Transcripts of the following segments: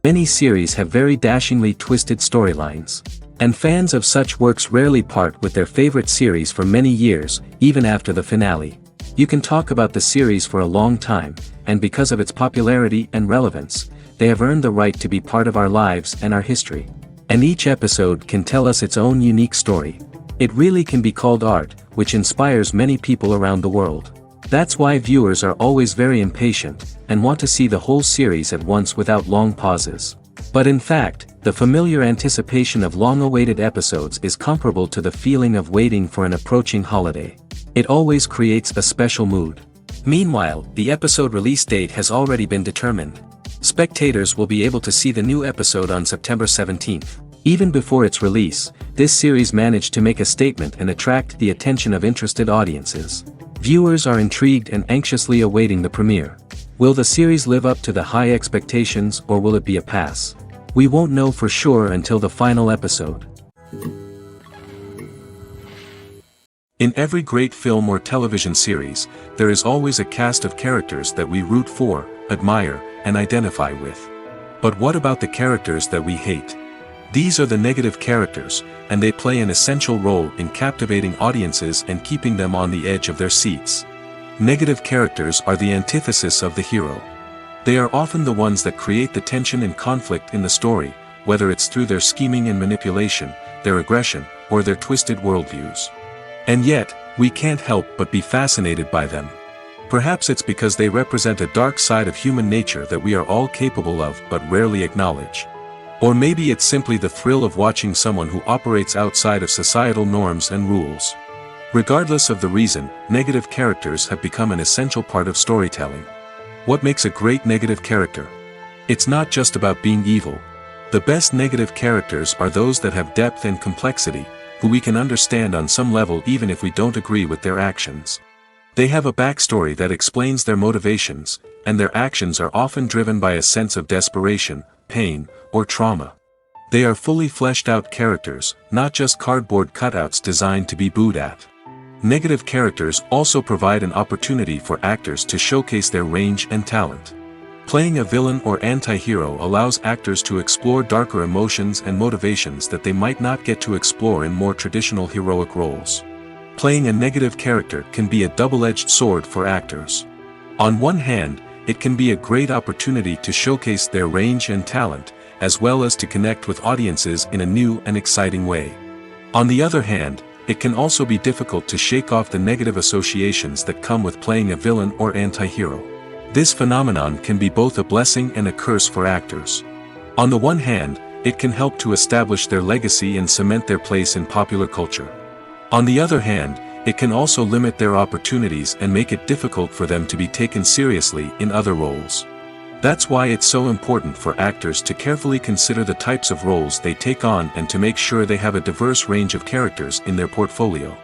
Many series have very dashingly twisted storylines. And fans of such works rarely part with their favorite series for many years, even after the finale. You can talk about the series for a long time, and because of its popularity and relevance, they have earned the right to be part of our lives and our history. And each episode can tell us its own unique story. It really can be called art, which inspires many people around the world. That's why viewers are always very impatient, and want to see the whole series at once without long pauses. But in fact, the familiar anticipation of long-awaited episodes is comparable to the feeling of waiting for an approaching holiday. It always creates a special mood. Meanwhile, the episode release date has already been determined. Spectators will be able to see the new episode on September 17th. Even before its release, this series managed to make a statement and attract the attention of interested audiences. Viewers are intrigued and anxiously awaiting the premiere. Will the series live up to the high expectations, or will it be a pass? We won't know for sure until the final episode. In every great film or television series, there is always a cast of characters that we root for, admire, and identify with. But what about the characters that we hate? These are the negative characters, and they play an essential role in captivating audiences and keeping them on the edge of their seats. Negative characters are the antithesis of the hero. They are often the ones that create the tension and conflict in the story, whether it's through their scheming and manipulation, their aggression, or their twisted worldviews. And yet, we can't help but be fascinated by them. Perhaps it's because they represent a dark side of human nature that we are all capable of but rarely acknowledge. Or maybe it's simply the thrill of watching someone who operates outside of societal norms and rules. Regardless of the reason, negative characters have become an essential part of storytelling. What makes a great negative character? It's not just about being evil. The best negative characters are those that have depth and complexity, who we can understand on some level even if we don't agree with their actions. They have a backstory that explains their motivations, and their actions are often driven by a sense of desperation, pain, or trauma. They are fully fleshed out characters, not just cardboard cutouts designed to be booed at. Negative characters also provide an opportunity for actors to showcase their range and talent. Playing a villain or anti-hero allows actors to explore darker emotions and motivations that they might not get to explore in more traditional heroic roles. Playing a negative character can be a double-edged sword for actors. On one hand, it can be a great opportunity to showcase their range and talent, as well as to connect with audiences in a new and exciting way. On the other hand, it can also be difficult to shake off the negative associations that come with playing a villain or anti-hero. This phenomenon can be both a blessing and a curse for actors. On the one hand, it can help to establish their legacy and cement their place in popular culture. On the other hand, it can also limit their opportunities and make it difficult for them to be taken seriously in other roles. That's why it's so important for actors to carefully consider the types of roles they take on and to make sure they have a diverse range of characters in their portfolio.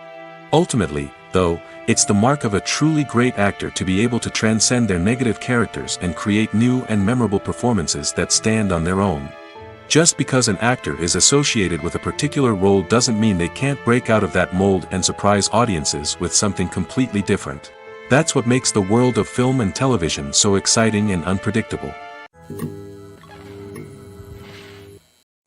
Ultimately, though, it's the mark of a truly great actor to be able to transcend their negative characters and create new and memorable performances that stand on their own. Just because an actor is associated with a particular role doesn't mean they can't break out of that mold and surprise audiences with something completely different. That's what makes the world of film and television so exciting and unpredictable.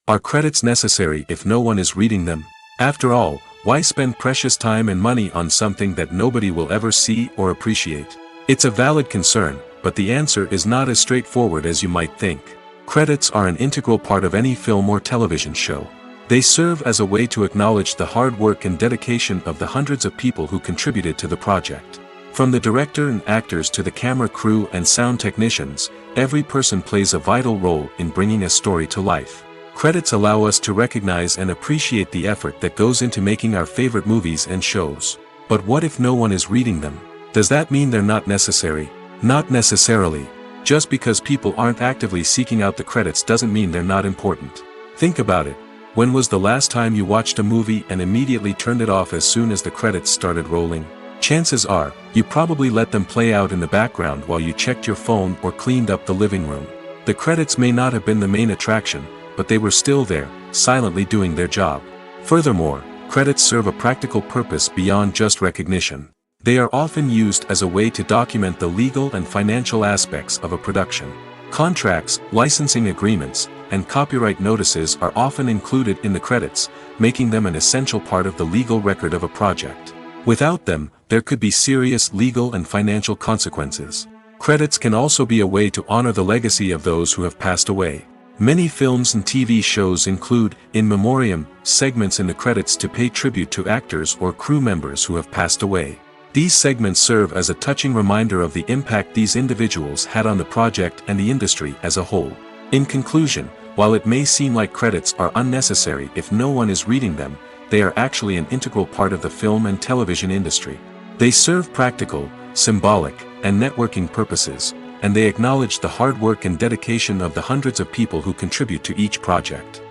Are credits necessary if no one is reading them? After all, why spend precious time and money on something that nobody will ever see or appreciate? It's a valid concern, but the answer is not as straightforward as you might think. Credits are an integral part of any film or television show. They serve as a way to acknowledge the hard work and dedication of the hundreds of people who contributed to the project. From the director and actors to the camera crew and sound technicians, every person plays a vital role in bringing a story to life. Credits allow us to recognize and appreciate the effort that goes into making our favorite movies and shows. But what if no one is reading them? Does that mean they're not necessary? Not necessarily. Just because people aren't actively seeking out the credits doesn't mean they're not important. Think about it. When was the last time you watched a movie and immediately turned it off as soon as the credits started rolling? Chances are, you probably let them play out in the background while you checked your phone or cleaned up the living room. The credits may not have been the main attraction, but they were still there, silently doing their job. Furthermore, credits serve a practical purpose beyond just recognition. They are often used as a way to document the legal and financial aspects of a production. Contracts, licensing agreements, and copyright notices are often included in the credits, making them an essential part of the legal record of a project. Without them, there could be serious legal and financial consequences. Credits can also be a way to honor the legacy of those who have passed away. Many films and TV shows include, in memoriam, segments in the credits to pay tribute to actors or crew members who have passed away. These segments serve as a touching reminder of the impact these individuals had on the project and the industry as a whole. In conclusion, while it may seem like credits are unnecessary if no one is reading them, they are actually an integral part of the film and television industry. They serve practical, symbolic, and networking purposes, and they acknowledge the hard work and dedication of the hundreds of people who contribute to each project.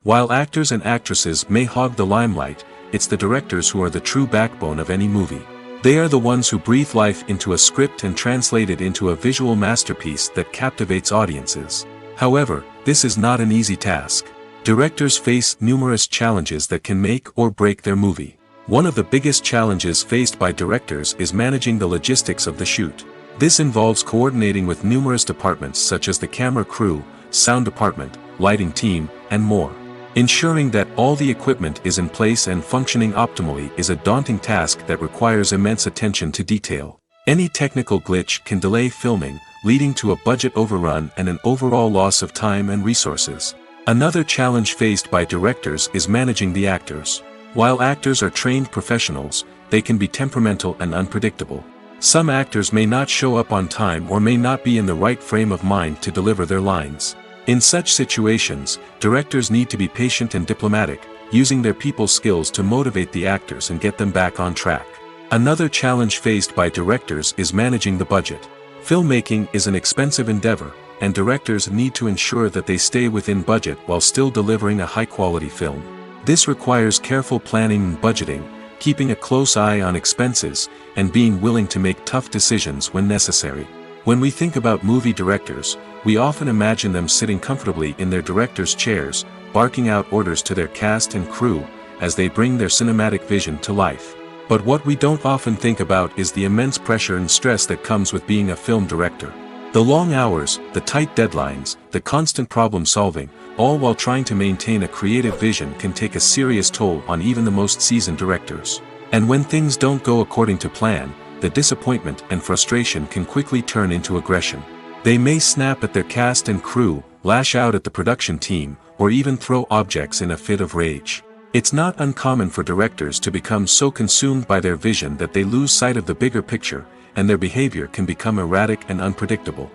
While actors and actresses may hog the limelight, it's the directors who are the true backbone of any movie. They are the ones who breathe life into a script and translate it into a visual masterpiece that captivates audiences. However, this is not an easy task. Directors face numerous challenges that can make or break their movie. One of the biggest challenges faced by directors is managing the logistics of the shoot. This involves coordinating with numerous departments such as the camera crew, sound department, lighting team, and more. Ensuring that all the equipment is in place and functioning optimally is a daunting task that requires immense attention to detail. Any technical glitch can delay filming, leading to a budget overrun and an overall loss of time and resources. Another challenge faced by directors is managing the actors. While actors are trained professionals, they can be temperamental and unpredictable. Some actors may not show up on time or may not be in the right frame of mind to deliver their lines. In such situations, directors need to be patient and diplomatic, using their people skills to motivate the actors and get them back on track. Another challenge faced by directors is managing the budget. Filmmaking is an expensive endeavor, and directors need to ensure that they stay within budget while still delivering a high-quality film. This requires careful planning and budgeting, keeping a close eye on expenses, and being willing to make tough decisions when necessary. When we think about movie directors, we often imagine them sitting comfortably in their director's chairs, barking out orders to their cast and crew, as they bring their cinematic vision to life. But what we don't often think about is the immense pressure and stress that comes with being a film director. The long hours, the tight deadlines, the constant problem solving, all while trying to maintain a creative vision can take a serious toll on even the most seasoned directors. And when things don't go according to plan, the disappointment and frustration can quickly turn into aggression. They may snap at their cast and crew, lash out at the production team, or even throw objects in a fit of rage. It's not uncommon for directors to become so consumed by their vision that they lose sight of the bigger picture, and their behavior can become erratic and unpredictable.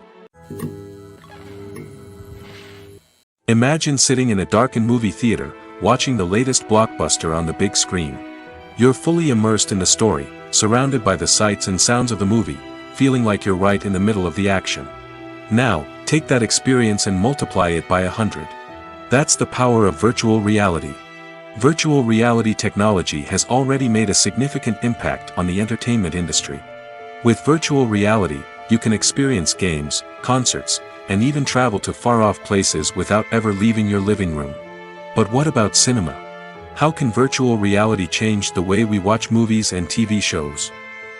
Imagine sitting in a darkened movie theater, watching the latest blockbuster on the big screen. You're fully immersed in the story, surrounded by the sights and sounds of the movie, feeling like you're right in the middle of the action. Now, take that experience and multiply it by 100. That's the power of virtual reality. Virtual reality technology has already made a significant impact on the entertainment industry. With virtual reality, you can experience games, concerts, and even travel to far-off places without ever leaving your living room. But what about cinema? How can virtual reality change the way we watch movies and TV shows?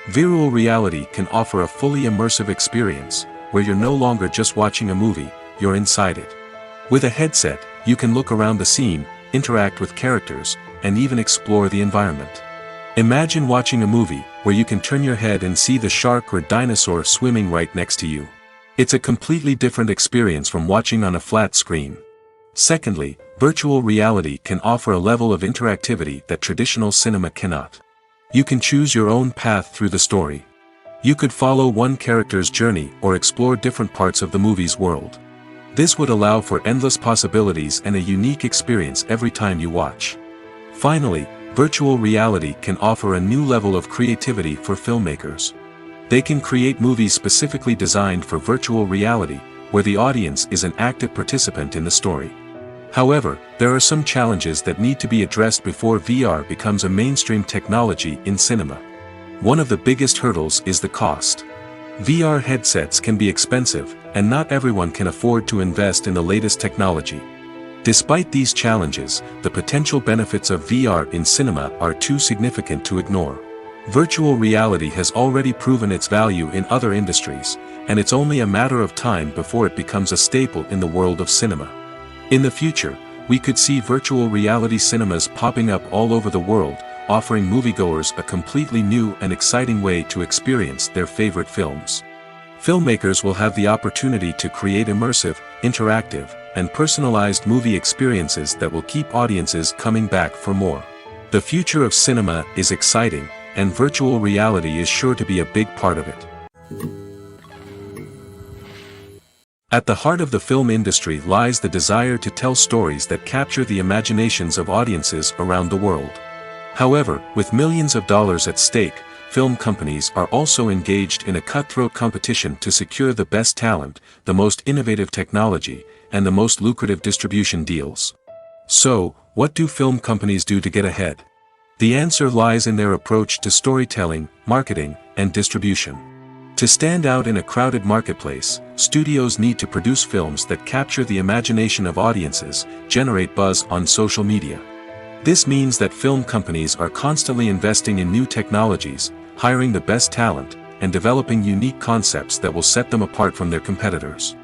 Virtual reality can offer a fully immersive experience, where you're no longer just watching a movie, you're inside it. With a headset, you can look around the scene, interact with characters, and even explore the environment. Imagine watching a movie where you can turn your head and see the shark or dinosaur swimming right next to you. It's a completely different experience from watching on a flat screen. Secondly, virtual reality can offer a level of interactivity that traditional cinema cannot. You can choose your own path through the story. You could follow one character's journey or explore different parts of the movie's world. This would allow for endless possibilities and a unique experience every time you watch. Finally, virtual reality can offer a new level of creativity for filmmakers. They can create movies specifically designed for virtual reality, where the audience is an active participant in the story. However, there are some challenges that need to be addressed before VR becomes a mainstream technology in cinema. One of the biggest hurdles is the cost. VR headsets can be expensive, and not everyone can afford to invest in the latest technology. Despite these challenges, the potential benefits of VR in cinema are too significant to ignore. Virtual reality has already proven its value in other industries, and it's only a matter of time before it becomes a staple in the world of cinema. In the future, we could see virtual reality cinemas popping up all over the world, offering moviegoers a completely new and exciting way to experience their favorite films. Filmmakers will have the opportunity to create immersive, interactive, and personalized movie experiences that will keep audiences coming back for more. The future of cinema is exciting, and virtual reality is sure to be a big part of it. At the heart of the film industry lies the desire to tell stories that capture the imaginations of audiences around the world. However, with millions of dollars at stake, film companies are also engaged in a cutthroat competition to secure the best talent, the most innovative technology, and the most lucrative distribution deals. So, what do film companies do to get ahead? The answer lies in their approach to storytelling, marketing, and distribution. To stand out in a crowded marketplace, studios need to produce films that capture the imagination of audiences, generate buzz on social media. This means that film companies are constantly investing in new technologies, hiring the best talent, and developing unique concepts that will set them apart from their competitors.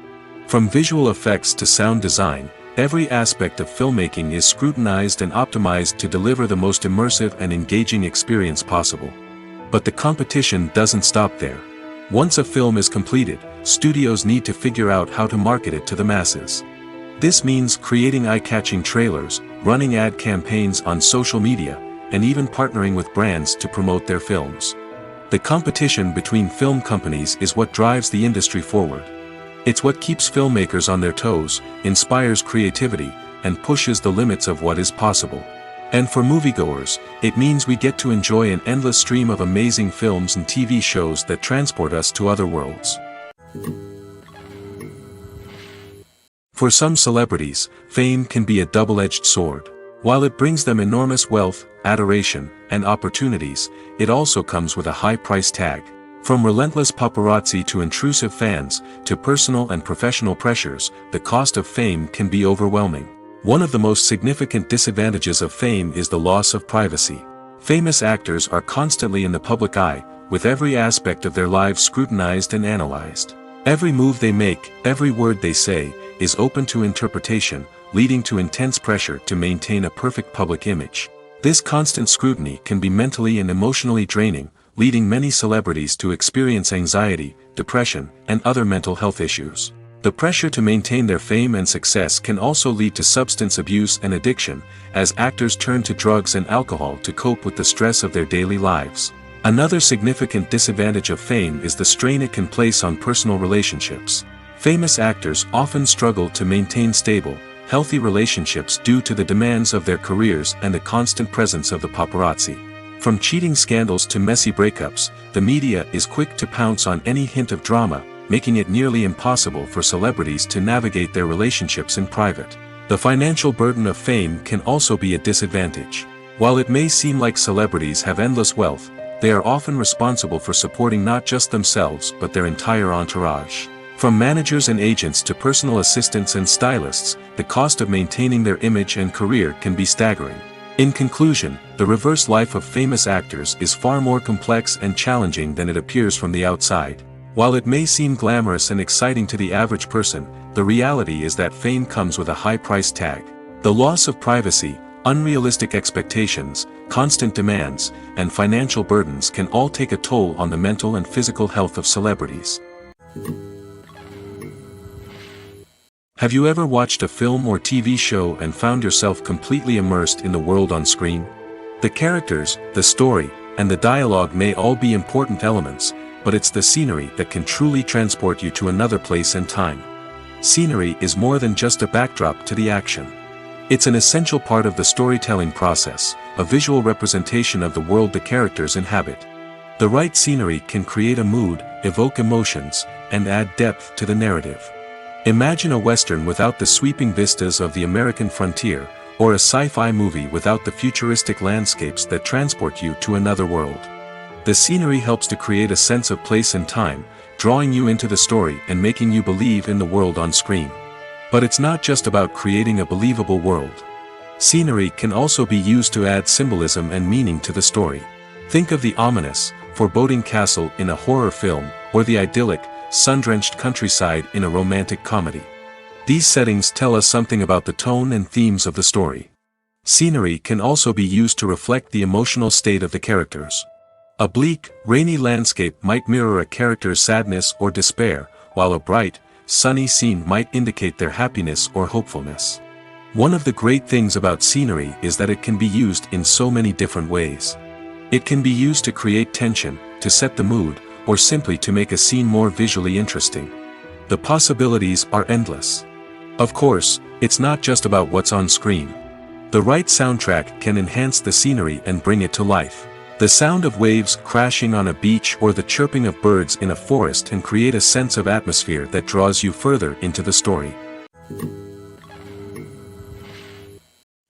From visual effects to sound design, every aspect of filmmaking is scrutinized and optimized to deliver the most immersive and engaging experience possible. But the competition doesn't stop there. Once a film is completed, studios need to figure out how to market it to the masses. This means creating eye-catching trailers, running ad campaigns on social media, and even partnering with brands to promote their films. The competition between film companies is what drives the industry forward. It's what keeps filmmakers on their toes, inspires creativity, and pushes the limits of what is possible. And for moviegoers, it means we get to enjoy an endless stream of amazing films and TV shows that transport us to other worlds. For some celebrities, fame can be a double-edged sword. While it brings them enormous wealth, adoration, and opportunities, it also comes with a high price tag. From relentless paparazzi to intrusive fans, to personal and professional pressures, the cost of fame can be overwhelming. One of the most significant disadvantages of fame is the loss of privacy. Famous actors are constantly in the public eye, with every aspect of their lives scrutinized and analyzed. Every move they make, every word they say, is open to interpretation, leading to intense pressure to maintain a perfect public image. This constant scrutiny can be mentally and emotionally draining, leading many celebrities to experience anxiety, depression, and other mental health issues. The pressure to maintain their fame and success can also lead to substance abuse and addiction, as actors turn to drugs and alcohol to cope with the stress of their daily lives. Another significant disadvantage of fame is the strain it can place on personal relationships. Famous actors often struggle to maintain stable, healthy relationships due to the demands of their careers and the constant presence of the paparazzi. From cheating scandals to messy breakups, the media is quick to pounce on any hint of drama, making it nearly impossible for celebrities to navigate their relationships in private. The financial burden of fame can also be a disadvantage. While it may seem like celebrities have endless wealth, they are often responsible for supporting not just themselves but their entire entourage. From managers and agents to personal assistants and stylists, the cost of maintaining their image and career can be staggering. In conclusion, the reverse life of famous actors is far more complex and challenging than it appears from the outside. While it may seem glamorous and exciting to the average person, the reality is that fame comes with a high price tag. The loss of privacy, unrealistic expectations, constant demands, and financial burdens can all take a toll on the mental and physical health of celebrities. Have you ever watched a film or TV show and found yourself completely immersed in the world on screen? The characters, the story, and the dialogue may all be important elements, but it's the scenery that can truly transport you to another place and time. Scenery is more than just a backdrop to the action. It's an essential part of the storytelling process, a visual representation of the world the characters inhabit. The right scenery can create a mood, evoke emotions, and add depth to the narrative. Imagine a Western without the sweeping vistas of the American frontier, or a sci-fi movie without the futuristic landscapes that transport you to another world. The scenery helps to create a sense of place and time, drawing you into the story and making you believe in the world on screen. But it's not just about creating a believable world. Scenery can also be used to add symbolism and meaning to the story. Think of the ominous, foreboding castle in a horror film, or the idyllic, sun-drenched countryside in a romantic comedy. These settings tell us something about the tone and themes of the story. Scenery can also be used to reflect the emotional state of the characters. A bleak, rainy landscape might mirror a character's sadness or despair, while a bright, sunny scene might indicate their happiness or hopefulness. One of the great things about scenery is that it can be used in so many different ways. It can be used to create tension, to set the mood, or simply to make a scene more visually interesting. The possibilities are endless. Of course, it's not just about what's on screen. The right soundtrack can enhance the scenery and bring it to life. The sound of waves crashing on a beach or the chirping of birds in a forest can create a sense of atmosphere that draws you further into the story.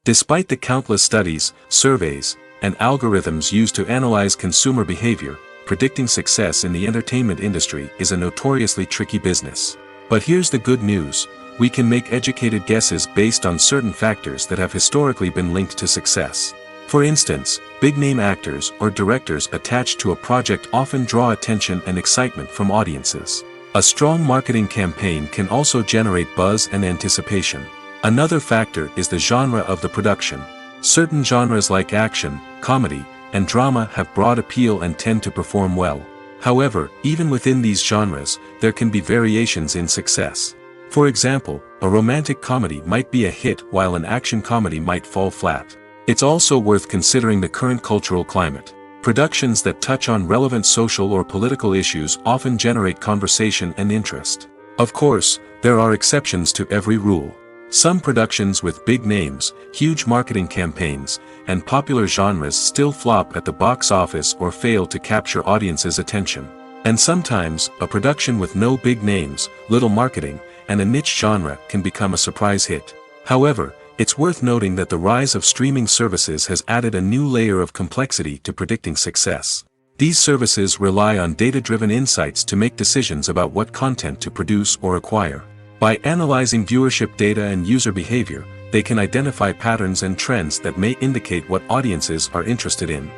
Despite the countless studies, surveys, and algorithms used to analyze consumer behavior, predicting success in the entertainment industry is a notoriously tricky business. But here's the good news: we can make educated guesses based on certain factors that have historically been linked to success. For instance, big-name actors or directors attached to a project often draw attention and excitement from audiences. A strong marketing campaign can also generate buzz and anticipation. Another factor is the genre of the production. Certain genres like action, comedy, and drama have broad appeal and tend to perform well. However, even within these genres, there can be variations in success. For example, a romantic comedy might be a hit while an action comedy might fall flat. It's also worth considering the current cultural climate. Productions that touch on relevant social or political issues often generate conversation and interest. Of course, there are exceptions to every rule. Some productions with big names, huge marketing campaigns, and popular genres still flop at the box office or fail to capture audiences' attention. And sometimes, a production with no big names, little marketing, and a niche genre can become a surprise hit. However, it's worth noting that the rise of streaming services has added a new layer of complexity to predicting success. These services rely on data-driven insights to make decisions about what content to produce or acquire. By analyzing viewership data and user behavior, they can identify patterns and trends that may indicate what audiences are interested in.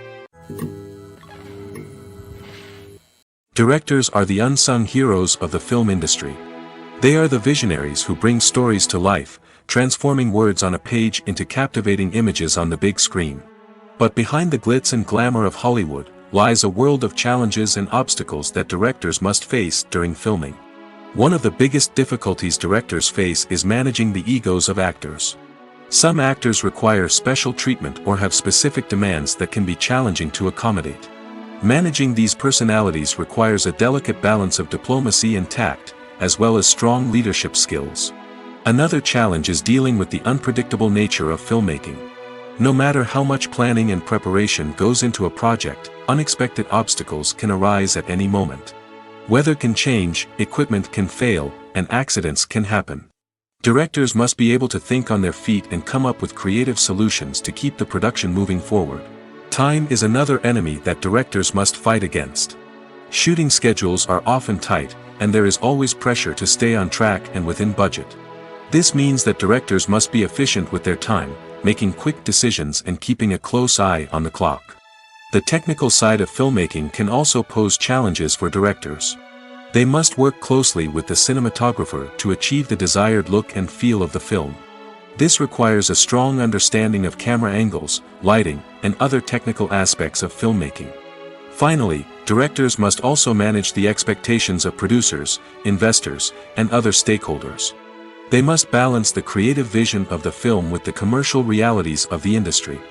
Directors are the unsung heroes of the film industry. They are the visionaries who bring stories to life, transforming words on a page into captivating images on the big screen. But behind the glitz and glamour of Hollywood lies a world of challenges and obstacles that directors must face during filming. One of the biggest difficulties directors face is managing the egos of actors. Some actors require special treatment or have specific demands that can be challenging to accommodate. Managing these personalities requires a delicate balance of diplomacy and tact, as well as strong leadership skills. Another challenge is dealing with the unpredictable nature of filmmaking. No matter how much planning and preparation goes into a project, unexpected obstacles can arise at any moment. Weather can change, equipment can fail, and accidents can happen. Directors must be able to think on their feet and come up with creative solutions to keep the production moving forward. Time is another enemy that directors must fight against. Shooting schedules are often tight, and there is always pressure to stay on track and within budget. This means that directors must be efficient with their time, making quick decisions and keeping a close eye on the clock. The technical side of filmmaking can also pose challenges for directors. They must work closely with the cinematographer to achieve the desired look and feel of the film. This requires a strong understanding of camera angles, lighting, and other technical aspects of filmmaking. Finally, directors must also manage the expectations of producers, investors, and other stakeholders. They must balance the creative vision of the film with the commercial realities of the industry.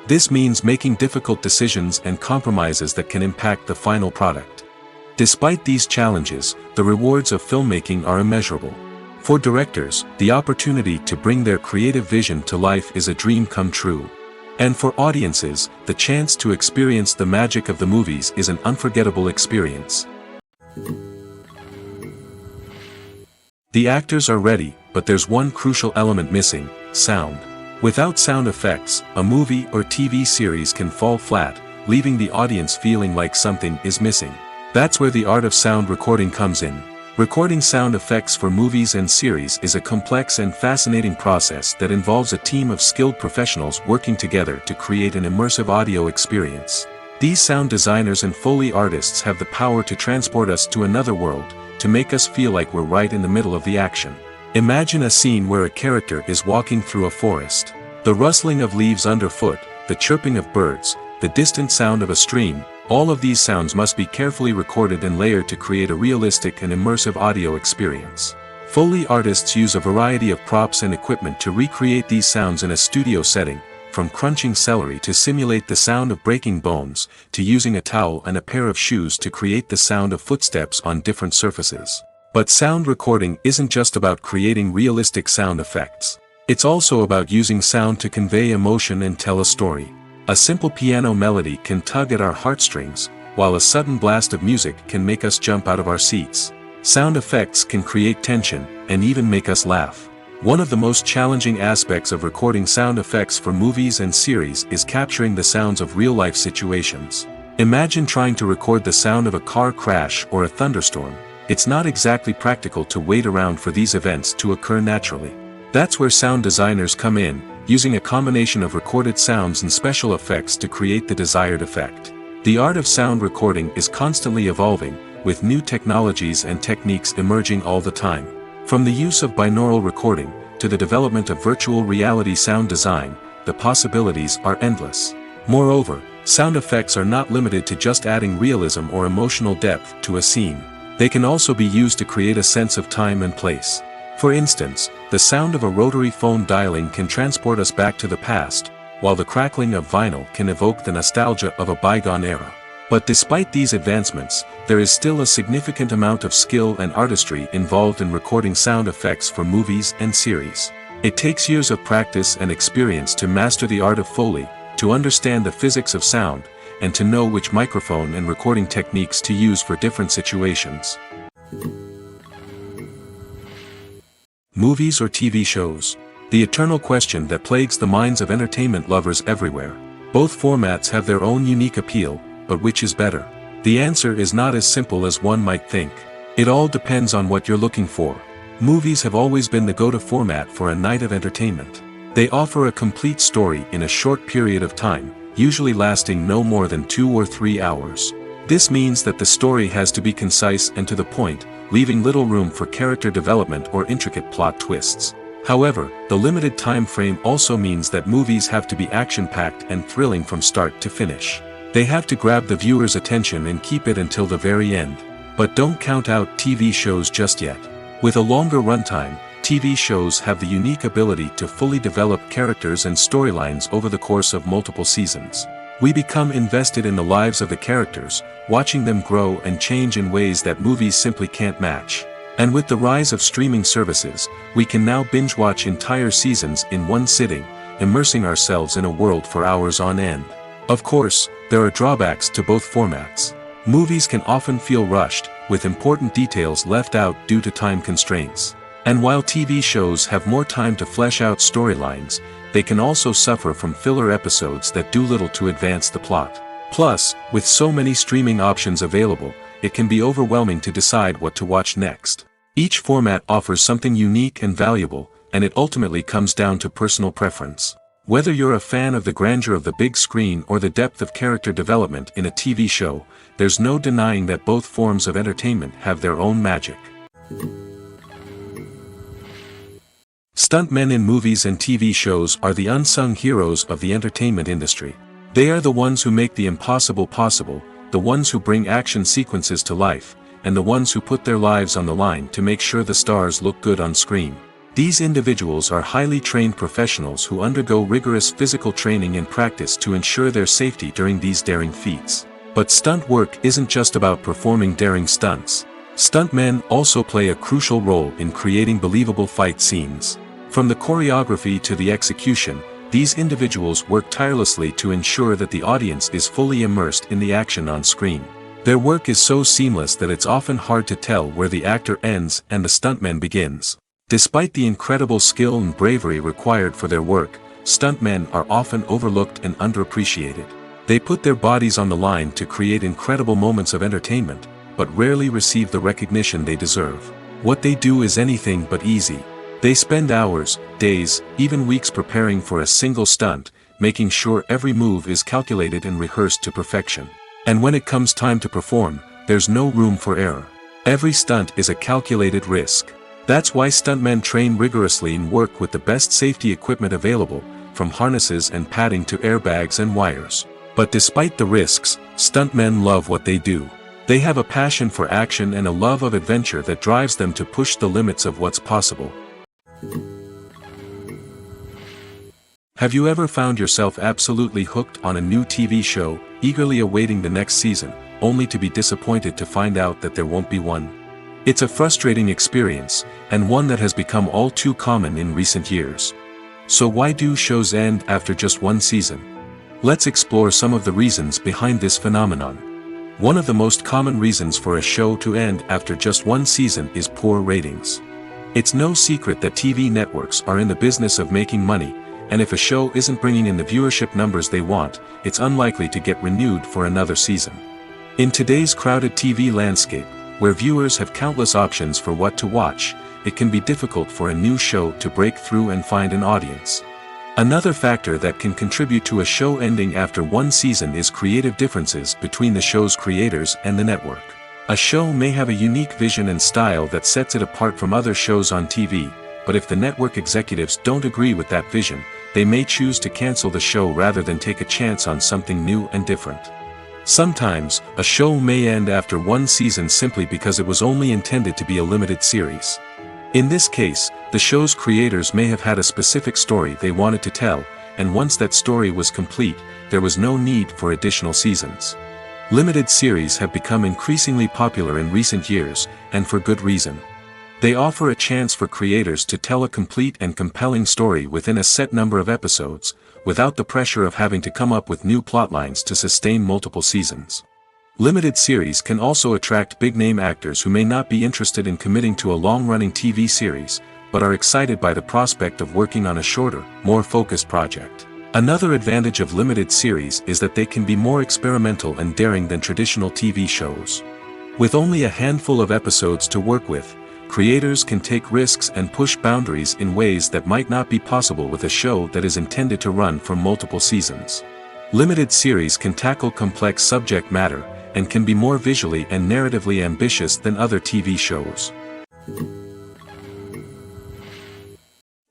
This means making difficult decisions and compromises that can impact the final product. Despite these challenges, the rewards of filmmaking are immeasurable. For directors, the opportunity to bring their creative vision to life is a dream come true. And for audiences, the chance to experience the magic of the movies is an unforgettable experience. The actors are ready, but there's one crucial element missing: sound. Without sound effects, a movie or TV series can fall flat, leaving the audience feeling like something is missing. That's where the art of sound recording comes in. Recording sound effects for movies and series is a complex and fascinating process that involves a team of skilled professionals working together to create an immersive audio experience. These sound designers and Foley artists have the power to transport us to another world, to make us feel like we're right in the middle of the action. Imagine a scene where a character is walking through a forest. The rustling of leaves underfoot, the chirping of birds, the distant sound of a stream, all of these sounds must be carefully recorded and layered to create a realistic and immersive audio experience. Foley artists use a variety of props and equipment to recreate these sounds in a studio setting, from crunching celery to simulate the sound of breaking bones, to using a towel and a pair of shoes to create the sound of footsteps on different surfaces. But sound recording isn't just about creating realistic sound effects. It's also about using sound to convey emotion and tell a story. A simple piano melody can tug at our heartstrings, while a sudden blast of music can make us jump out of our seats. Sound effects can create tension, and even make us laugh. One of the most challenging aspects of recording sound effects for movies and series is capturing the sounds of real-life situations. Imagine trying to record the sound of a car crash or a thunderstorm. It's not exactly practical to wait around for these events to occur naturally. That's where sound designers come in, using a combination of recorded sounds and special effects to create the desired effect. The art of sound recording is constantly evolving, with new technologies and techniques emerging all the time. From the use of binaural recording, to the development of virtual reality sound design, the possibilities are endless. Moreover, sound effects are not limited to just adding realism or emotional depth to a scene. They can also be used to create a sense of time and place. For instance, the sound of a rotary phone dialing can transport us back to the past, while the crackling of vinyl can evoke the nostalgia of a bygone era. But despite these advancements, there is still a significant amount of skill and artistry involved in recording sound effects for movies and series. It takes years of practice and experience to master the art of Foley, to understand the physics of sound, and to know which microphone and recording techniques to use for different situations. Movies or TV shows? The eternal question that plagues the minds of entertainment lovers everywhere. Both formats have their own unique appeal, but which is better? The answer is not as simple as one might think. It all depends on what you're looking for. Movies have always been the go-to format for a night of entertainment. They offer a complete story in a short period of time, usually lasting no more than 2 or 3 hours. This means that the story has to be concise and to the point, leaving little room for character development or intricate plot twists. However, the limited time frame also means that movies have to be action-packed and thrilling from start to finish. They have to grab the viewer's attention and keep it until the very end. But don't count out TV shows just yet. With a longer runtime, TV shows have the unique ability to fully develop characters and storylines over the course of multiple seasons. We become invested in the lives of the characters, watching them grow and change in ways that movies simply can't match. And with the rise of streaming services, we can now binge-watch entire seasons in one sitting, immersing ourselves in a world for hours on end. Of course, there are drawbacks to both formats. Movies can often feel rushed, with important details left out due to time constraints. And while TV shows have more time to flesh out storylines, they can also suffer from filler episodes that do little to advance the plot. Plus, with so many streaming options available, it can be overwhelming to decide what to watch next. Each format offers something unique and valuable, and it ultimately comes down to personal preference. Whether you're a fan of the grandeur of the big screen or the depth of character development in a TV show, there's no denying that both forms of entertainment have their own magic. Stuntmen in movies and TV shows are the unsung heroes of the entertainment industry. They are the ones who make the impossible possible, the ones who bring action sequences to life, and the ones who put their lives on the line to make sure the stars look good on screen. These individuals are highly trained professionals who undergo rigorous physical training and practice to ensure their safety during these daring feats. But stunt work isn't just about performing daring stunts. Stuntmen also play a crucial role in creating believable fight scenes. From the choreography to the execution, these individuals work tirelessly to ensure that the audience is fully immersed in the action on screen. Their work is so seamless that it's often hard to tell where the actor ends and the stuntman begins. Despite the incredible skill and bravery required for their work, stuntmen are often overlooked and underappreciated. They put their bodies on the line to create incredible moments of entertainment, but rarely receive the recognition they deserve. What they do is anything but easy. They spend hours, days, even weeks preparing for a single stunt, making sure every move is calculated and rehearsed to perfection. And when it comes time to perform, there's no room for error. Every stunt is a calculated risk. That's why stuntmen train rigorously and work with the best safety equipment available, from harnesses and padding to airbags and wires. But despite the risks, stuntmen love what they do. They have a passion for action and a love of adventure that drives them to push the limits of what's possible. Have you ever found yourself absolutely hooked on a new TV show, eagerly awaiting the next season, only to be disappointed to find out that there won't be one? It's a frustrating experience, and one that has become all too common in recent years. So why do shows end after just one season? Let's explore some of the reasons behind this phenomenon. One of the most common reasons for a show to end after just one season is poor ratings. It's no secret that TV networks are in the business of making money, and if a show isn't bringing in the viewership numbers they want, it's unlikely to get renewed for another season. In today's crowded TV landscape, where viewers have countless options for what to watch, it can be difficult for a new show to break through and find an audience. Another factor that can contribute to a show ending after one season is creative differences between the show's creators and the network. A show may have a unique vision and style that sets it apart from other shows on TV, but if the network executives don't agree with that vision, they may choose to cancel the show rather than take a chance on something new and different. Sometimes, a show may end after one season simply because it was only intended to be a limited series. In this case, the show's creators may have had a specific story they wanted to tell, and once that story was complete, there was no need for additional seasons. Limited series have become increasingly popular in recent years, and for good reason. They offer a chance for creators to tell a complete and compelling story within a set number of episodes, without the pressure of having to come up with new plotlines to sustain multiple seasons. Limited series can also attract big-name actors who may not be interested in committing to a long-running TV series, but are excited by the prospect of working on a shorter, more focused project. Another advantage of limited series is that they can be more experimental and daring than traditional TV shows. With only a handful of episodes to work with, creators can take risks and push boundaries in ways that might not be possible with a show that is intended to run for multiple seasons. Limited series can tackle complex subject matter, and can be more visually and narratively ambitious than other TV shows.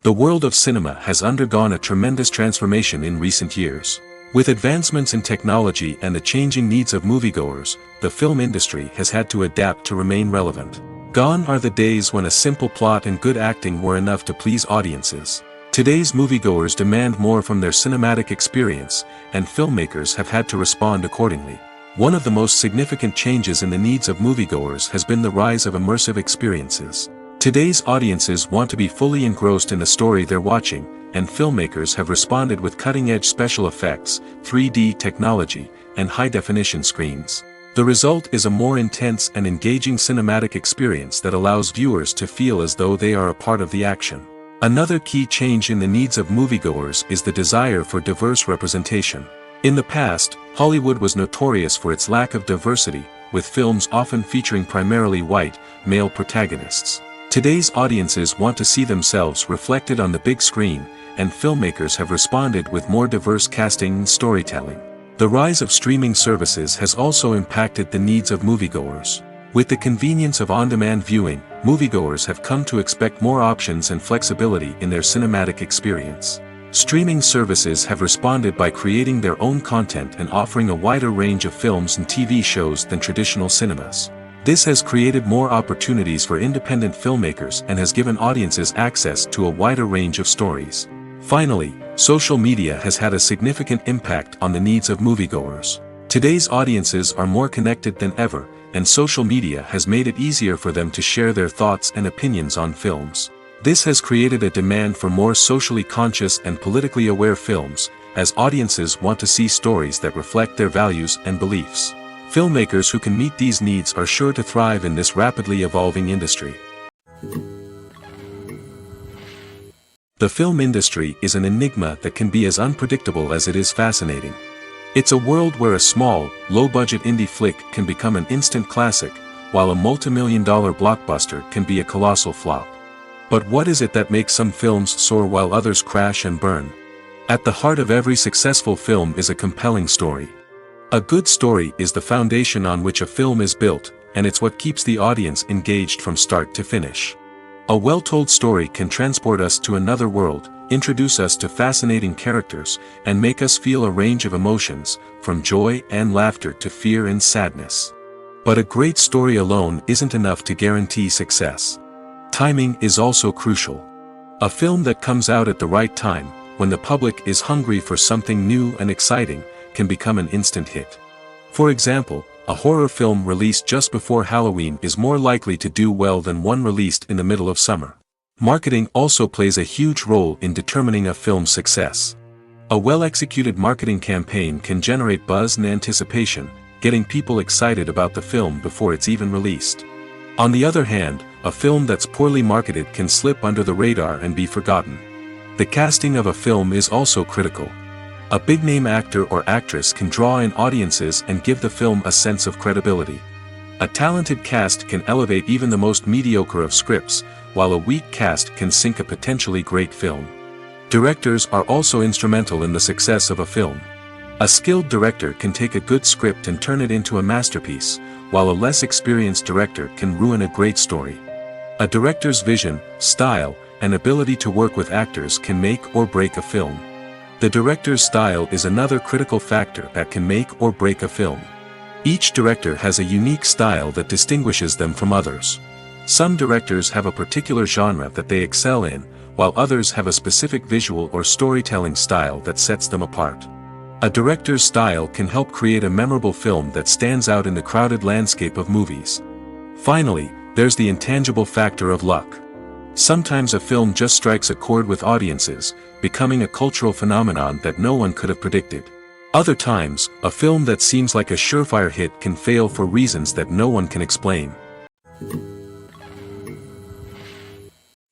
The world of cinema has undergone a tremendous transformation in recent years. With advancements in technology and the changing needs of moviegoers, the film industry has had to adapt to remain relevant. Gone are the days when a simple plot and good acting were enough to please audiences. Today's moviegoers demand more from their cinematic experience, and filmmakers have had to respond accordingly. One of the most significant changes in the needs of moviegoers has been the rise of immersive experiences. Today's audiences want to be fully engrossed in the story they're watching, and filmmakers have responded with cutting-edge special effects, 3D technology, and high-definition screens. The result is a more intense and engaging cinematic experience that allows viewers to feel as though they are a part of the action. Another key change in the needs of moviegoers is the desire for diverse representation. In the past, Hollywood was notorious for its lack of diversity, with films often featuring primarily white, male protagonists. Today's audiences want to see themselves reflected on the big screen, and filmmakers have responded with more diverse casting and storytelling. The rise of streaming services has also impacted the needs of moviegoers. With the convenience of on-demand viewing, moviegoers have come to expect more options and flexibility in their cinematic experience. Streaming services have responded by creating their own content and offering a wider range of films and TV shows than traditional cinemas. This has created more opportunities for independent filmmakers and has given audiences access to a wider range of stories. Finally, social media has had a significant impact on the needs of moviegoers. Today's audiences are more connected than ever, and social media has made it easier for them to share their thoughts and opinions on films. This has created a demand for more socially conscious and politically aware films, as audiences want to see stories that reflect their values and beliefs. Filmmakers who can meet these needs are sure to thrive in this rapidly evolving industry. The film industry is an enigma that can be as unpredictable as it is fascinating. It's a world where a small, low-budget indie flick can become an instant classic, while a multi-million-dollar blockbuster can be a colossal flop. But what is it that makes some films soar while others crash and burn? At the heart of every successful film is a compelling story. A good story is the foundation on which a film is built, and it's what keeps the audience engaged from start to finish. A well-told story can transport us to another world, introduce us to fascinating characters, and make us feel a range of emotions, from joy and laughter to fear and sadness. But a great story alone isn't enough to guarantee success. Timing is also crucial. A film that comes out at the right time, when the public is hungry for something new and exciting, can become an instant hit. For example, a horror film released just before Halloween is more likely to do well than one released in the middle of summer. Marketing also plays a huge role in determining a film's success. A well-executed marketing campaign can generate buzz and anticipation, getting people excited about the film before it's even released. On the other hand, a film that's poorly marketed can slip under the radar and be forgotten. The casting of a film is also critical. A big-name actor or actress can draw in audiences and give the film a sense of credibility. A talented cast can elevate even the most mediocre of scripts, while a weak cast can sink a potentially great film. Directors are also instrumental in the success of a film. A skilled director can take a good script and turn it into a masterpiece, while a less experienced director can ruin a great story. A director's vision, style, and ability to work with actors can make or break a film. The director's style is another critical factor that can make or break a film. Each director has a unique style that distinguishes them from others. Some directors have a particular genre that they excel in, while others have a specific visual or storytelling style that sets them apart. A director's style can help create a memorable film that stands out in the crowded landscape of movies. Finally, there's the intangible factor of luck. Sometimes a film just strikes a chord with audiences, becoming a cultural phenomenon that no one could have predicted. Other times, a film that seems like a surefire hit can fail for reasons that no one can explain.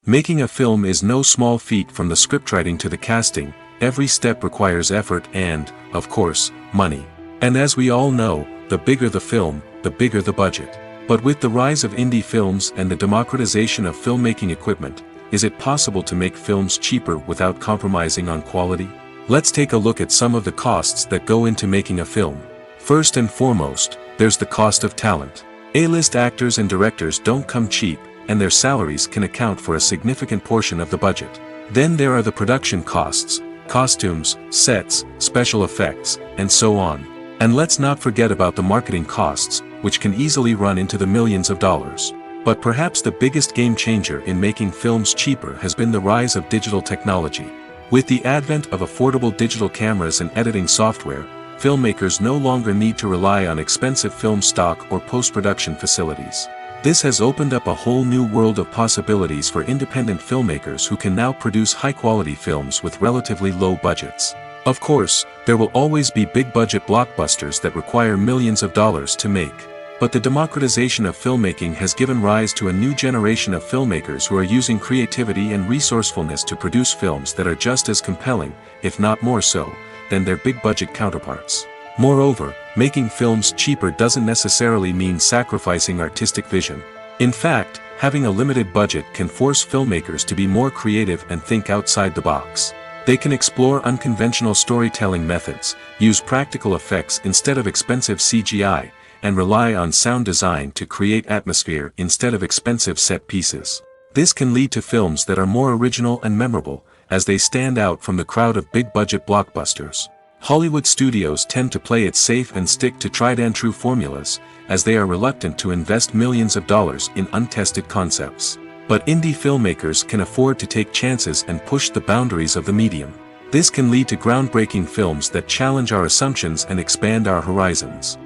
Making a film is no small feat. From the scriptwriting to the casting, every step requires effort and, of course, money. And as we all know, the bigger the film, the bigger the budget. But with the rise of indie films and the democratization of filmmaking equipment, is it possible to make films cheaper without compromising on quality? Let's take a look at some of the costs that go into making a film. First and foremost, there's the cost of talent. A-list actors and directors don't come cheap, and their salaries can account for a significant portion of the budget. Then there are the production costs, costumes, sets, special effects, and so on. And let's not forget about the marketing costs, which can easily run into the millions of dollars. But perhaps the biggest game changer in making films cheaper has been the rise of digital technology. With the advent of affordable digital cameras and editing software, filmmakers no longer need to rely on expensive film stock or post-production facilities. This has opened up a whole new world of possibilities for independent filmmakers who can now produce high-quality films with relatively low budgets. Of course, there will always be big-budget blockbusters that require millions of dollars to make. But the democratization of filmmaking has given rise to a new generation of filmmakers who are using creativity and resourcefulness to produce films that are just as compelling, if not more so, than their big-budget counterparts. Moreover, making films cheaper doesn't necessarily mean sacrificing artistic vision. In fact, having a limited budget can force filmmakers to be more creative and think outside the box. They can explore unconventional storytelling methods, use practical effects instead of expensive CGI, and rely on sound design to create atmosphere instead of expensive set pieces. This can lead to films that are more original and memorable, as they stand out from the crowd of big-budget blockbusters. Hollywood studios tend to play it safe and stick to tried-and-true formulas, as they are reluctant to invest millions of dollars in untested concepts. But indie filmmakers can afford to take chances and push the boundaries of the medium. This can lead to groundbreaking films that challenge our assumptions and expand our horizons.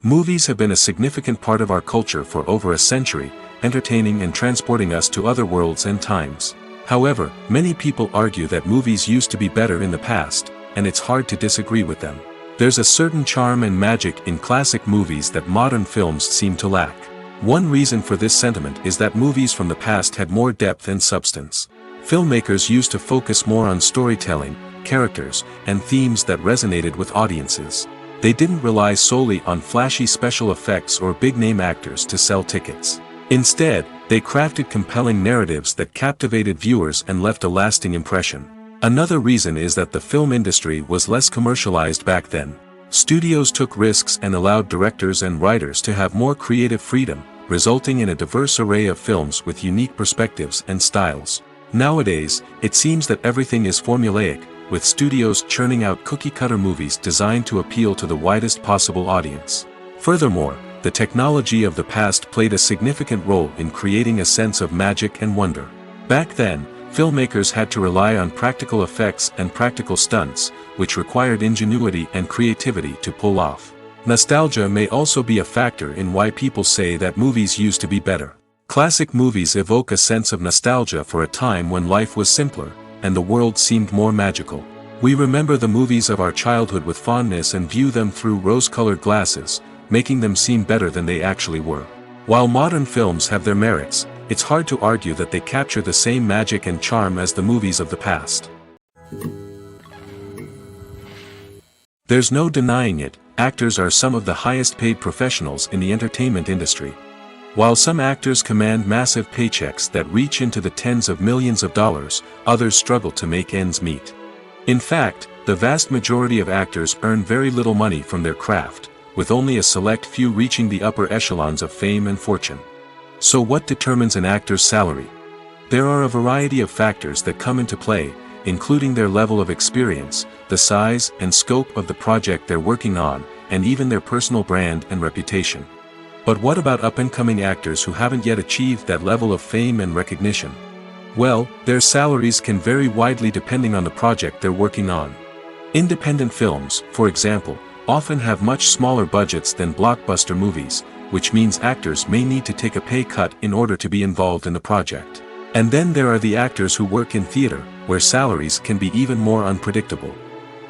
Movies have been a significant part of our culture for over a century, entertaining and transporting us to other worlds and times. However, many people argue that movies used to be better in the past, and it's hard to disagree with them. There's a certain charm and magic in classic movies that modern films seem to lack. One reason for this sentiment is that movies from the past had more depth and substance. Filmmakers used to focus more on storytelling, characters, and themes that resonated with audiences. They didn't rely solely on flashy special effects or big-name actors to sell tickets. Instead, They crafted compelling narratives that captivated viewers and left a lasting impression. Another reason is that the film industry was less commercialized back then. Studios took risks and allowed directors and writers to have more creative freedom, resulting in a diverse array of films with unique perspectives and styles. Nowadays, it seems that everything is formulaic, with studios churning out cookie-cutter movies designed to appeal to the widest possible audience. Furthermore, the technology of the past played a significant role in creating a sense of magic and wonder. Back then, filmmakers had to rely on practical effects and practical stunts, which required ingenuity and creativity to pull off. Nostalgia may also be a factor in why people say that movies used to be better. Classic movies evoke a sense of nostalgia for a time when life was simpler, and the world seemed more magical. We remember the movies of our childhood with fondness and view them through rose-colored glasses, making them seem better than they actually were. While modern films have their merits, it's hard to argue that they capture the same magic and charm as the movies of the past. There's no denying it, actors are some of the highest-paid professionals in the entertainment industry. While some actors command massive paychecks that reach into the tens of millions of dollars, others struggle to make ends meet. In fact, the vast majority of actors earn very little money from their craft, with only a select few reaching the upper echelons of fame and fortune. So what determines an actor's salary? There are a variety of factors that come into play, including their level of experience, the size and scope of the project they're working on, and even their personal brand and reputation. But what about up-and-coming actors who haven't yet achieved that level of fame and recognition? Well, their salaries can vary widely depending on the project they're working on. Independent films, for example, often have much smaller budgets than blockbuster movies, which means actors may need to take a pay cut in order to be involved in the project. And then there are the actors who work in theater, where salaries can be even more unpredictable.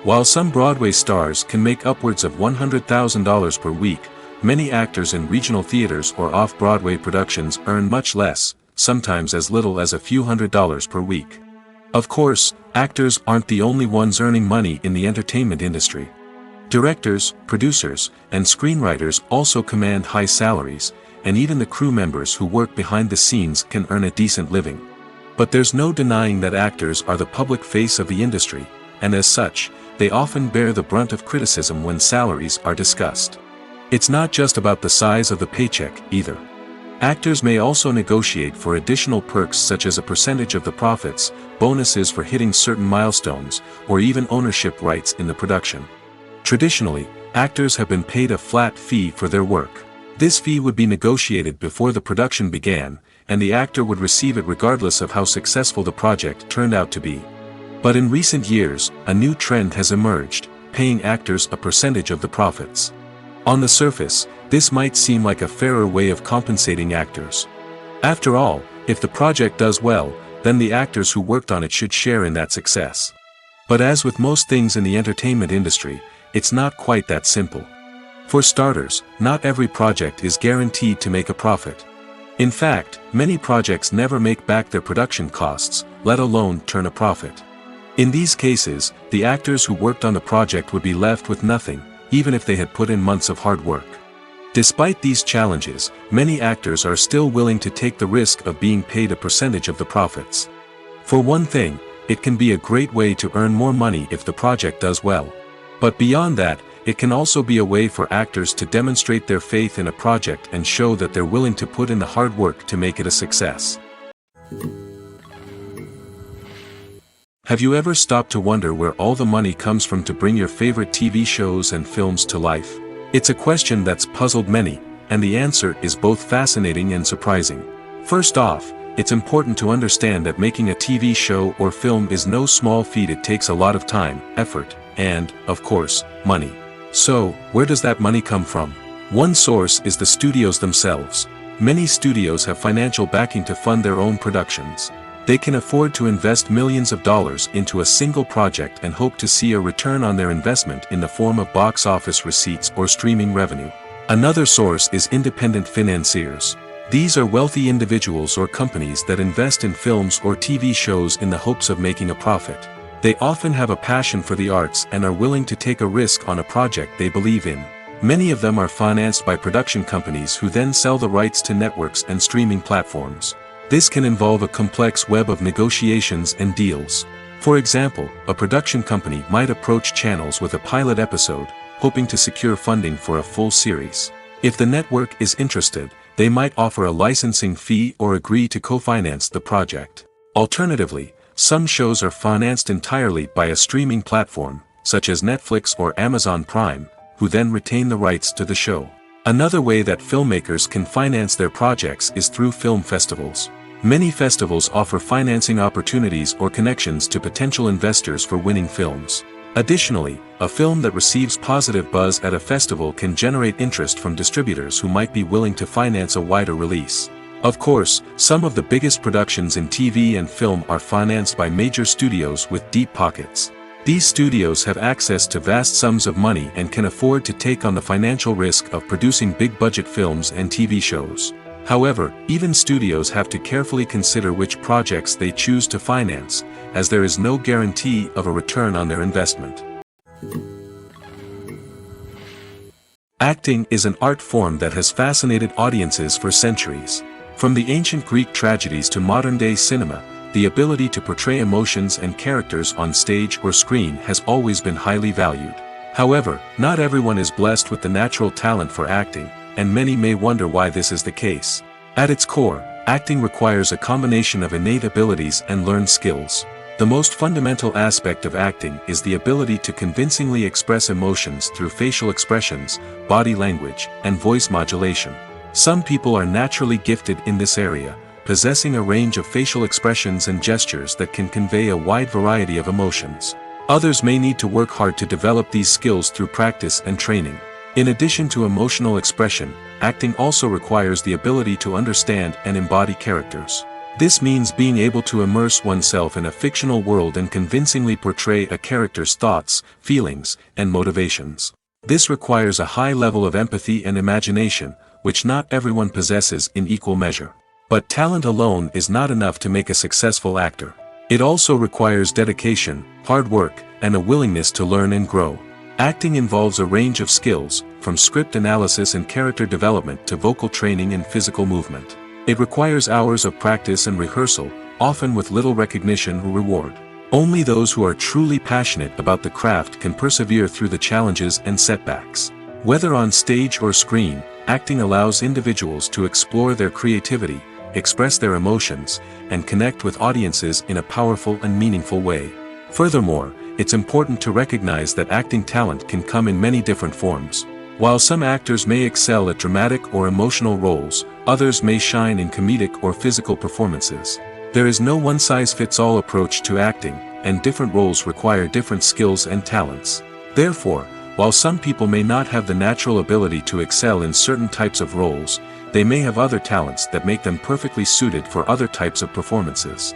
While some Broadway stars can make upwards of $100,000 per week, many actors in regional theaters or off-Broadway productions earn much less, sometimes as little as a few $100s per week. Of course, actors aren't the only ones earning money in the entertainment industry. Directors, producers, and screenwriters also command high salaries, and even the crew members who work behind the scenes can earn a decent living. But there's no denying that actors are the public face of the industry, and as such, they often bear the brunt of criticism when salaries are discussed. It's not just about the size of the paycheck, either. Actors may also negotiate for additional perks such as a percentage of the profits, bonuses for hitting certain milestones, or even ownership rights in the production. Traditionally, actors have been paid a flat fee for their work. This fee would be negotiated before the production began, and the actor would receive it regardless of how successful the project turned out to be. But in recent years, a new trend has emerged, paying actors a percentage of the profits. On the surface, this might seem like a fairer way of compensating actors. After all, if the project does well, then the actors who worked on it should share in that success. But as with most things in the entertainment industry, it's not quite that simple. For starters, not every project is guaranteed to make a profit. In fact, many projects never make back their production costs, let alone turn a profit. In these cases, the actors who worked on the project would be left with nothing, even if they had put in months of hard work. Despite these challenges, many actors are still willing to take the risk of being paid a percentage of the profits. For one thing, it can be a great way to earn more money if the project does well. But beyond that, it can also be a way for actors to demonstrate their faith in a project and show that they're willing to put in the hard work to make it a success. Have you ever stopped to wonder where all the money comes from to bring your favorite TV shows and films to life? It's a question that's puzzled many, and the answer is both fascinating and surprising. First off, it's important to understand that making a TV show or film is no small feat. It takes a lot of time, effort, and, of course, money. So, where does that money come from? One source is the studios themselves. Many studios have financial backing to fund their own productions. They can afford to invest millions of dollars into a single project and hope to see a return on their investment in the form of box office receipts or streaming revenue. Another source is independent financiers. These are wealthy individuals or companies that invest in films or TV shows in the hopes of making a profit. They often have a passion for the arts and are willing to take a risk on a project they believe in. Many of them are financed by production companies who then sell the rights to networks and streaming platforms. This can involve a complex web of negotiations and deals. For example, a production company might approach channels with a pilot episode, hoping to secure funding for a full series. If the network is interested, they might offer a licensing fee or agree to co-finance the project. Alternatively, some shows are financed entirely by a streaming platform, such as Netflix or Amazon Prime, who then retain the rights to the show. Another way that filmmakers can finance their projects is through film festivals. Many festivals offer financing opportunities or connections to potential investors for winning films. Additionally, a film that receives positive buzz at a festival can generate interest from distributors who might be willing to finance a wider release. Of course, some of the biggest productions in TV and film are financed by major studios with deep pockets. These studios have access to vast sums of money and can afford to take on the financial risk of producing big-budget films and TV shows. However, even studios have to carefully consider which projects they choose to finance, as there is no guarantee of a return on their investment. Acting is an art form that has fascinated audiences for centuries. From the ancient Greek tragedies to modern-day cinema, the ability to portray emotions and characters on stage or screen has always been highly valued. However, not everyone is blessed with the natural talent for acting, and many may wonder why this is the case. At its core, acting requires a combination of innate abilities and learned skills. The most fundamental aspect of acting is the ability to convincingly express emotions through facial expressions, body language, and voice modulation. Some people are naturally gifted in this area, possessing a range of facial expressions and gestures that can convey a wide variety of emotions. Others may need to work hard to develop these skills through practice and training. In addition to emotional expression, acting also requires the ability to understand and embody characters. This means being able to immerse oneself in a fictional world and convincingly portray a character's thoughts, feelings, and motivations. This requires a high level of empathy and imagination, which not everyone possesses in equal measure. But talent alone is not enough to make a successful actor. It also requires dedication, hard work, and a willingness to learn and grow. Acting involves a range of skills, from script analysis and character development to vocal training and physical movement. It requires hours of practice and rehearsal, often with little recognition or reward. Only those who are truly passionate about the craft can persevere through the challenges and setbacks. Whether on stage or screen, acting allows individuals to explore their creativity, express their emotions, and connect with audiences in a powerful and meaningful way. Furthermore, it's important to recognize that acting talent can come in many different forms. While some actors may excel at dramatic or emotional roles, others may shine in comedic or physical performances. There is no one-size-fits-all approach to acting, and different roles require different skills and talents. Therefore, while some people may not have the natural ability to excel in certain types of roles, they may have other talents that make them perfectly suited for other types of performances.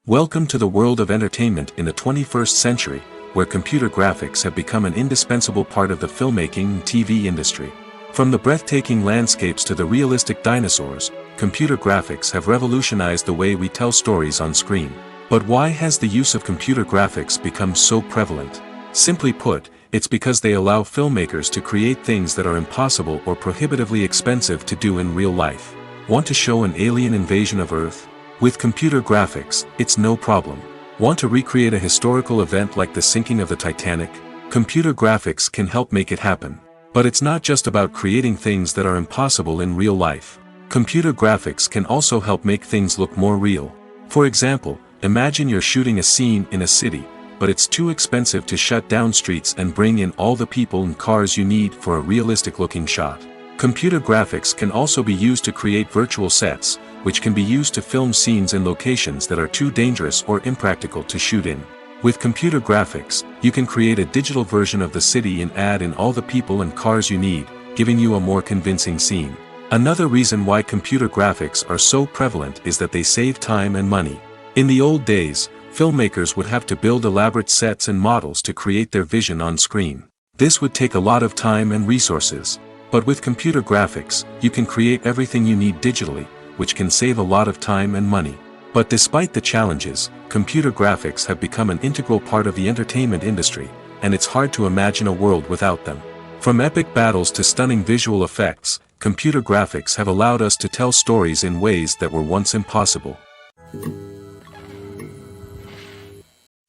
Welcome to the world of entertainment in the 21st century, where computer graphics have become an indispensable part of the filmmaking and TV industry. From the breathtaking landscapes to the realistic dinosaurs, computer graphics have revolutionized the way we tell stories on screen. But why has the use of computer graphics become so prevalent? Simply put, it's because they allow filmmakers to create things that are impossible or prohibitively expensive to do in real life. Want to show an alien invasion of Earth? With computer graphics, it's no problem. Want to recreate a historical event like the sinking of the Titanic? Computer graphics can help make it happen. But it's not just about creating things that are impossible in real life. Computer graphics can also help make things look more real. For example, imagine you're shooting a scene in a city, but it's too expensive to shut down streets and bring in all the people and cars you need for a realistic-looking shot. Computer graphics can also be used to create virtual sets, which can be used to film scenes in locations that are too dangerous or impractical to shoot in. With computer graphics, you can create a digital version of the city and add in all the people and cars you need, giving you a more convincing scene. Another reason why computer graphics are so prevalent is that they save time and money. In the old days, filmmakers would have to build elaborate sets and models to create their vision on screen. This would take a lot of time and resources. But with computer graphics, you can create everything you need digitally, which can save a lot of time and money. But despite the challenges, computer graphics have become an integral part of the entertainment industry, and it's hard to imagine a world without them. From epic battles to stunning visual effects, computer graphics have allowed us to tell stories in ways that were once impossible.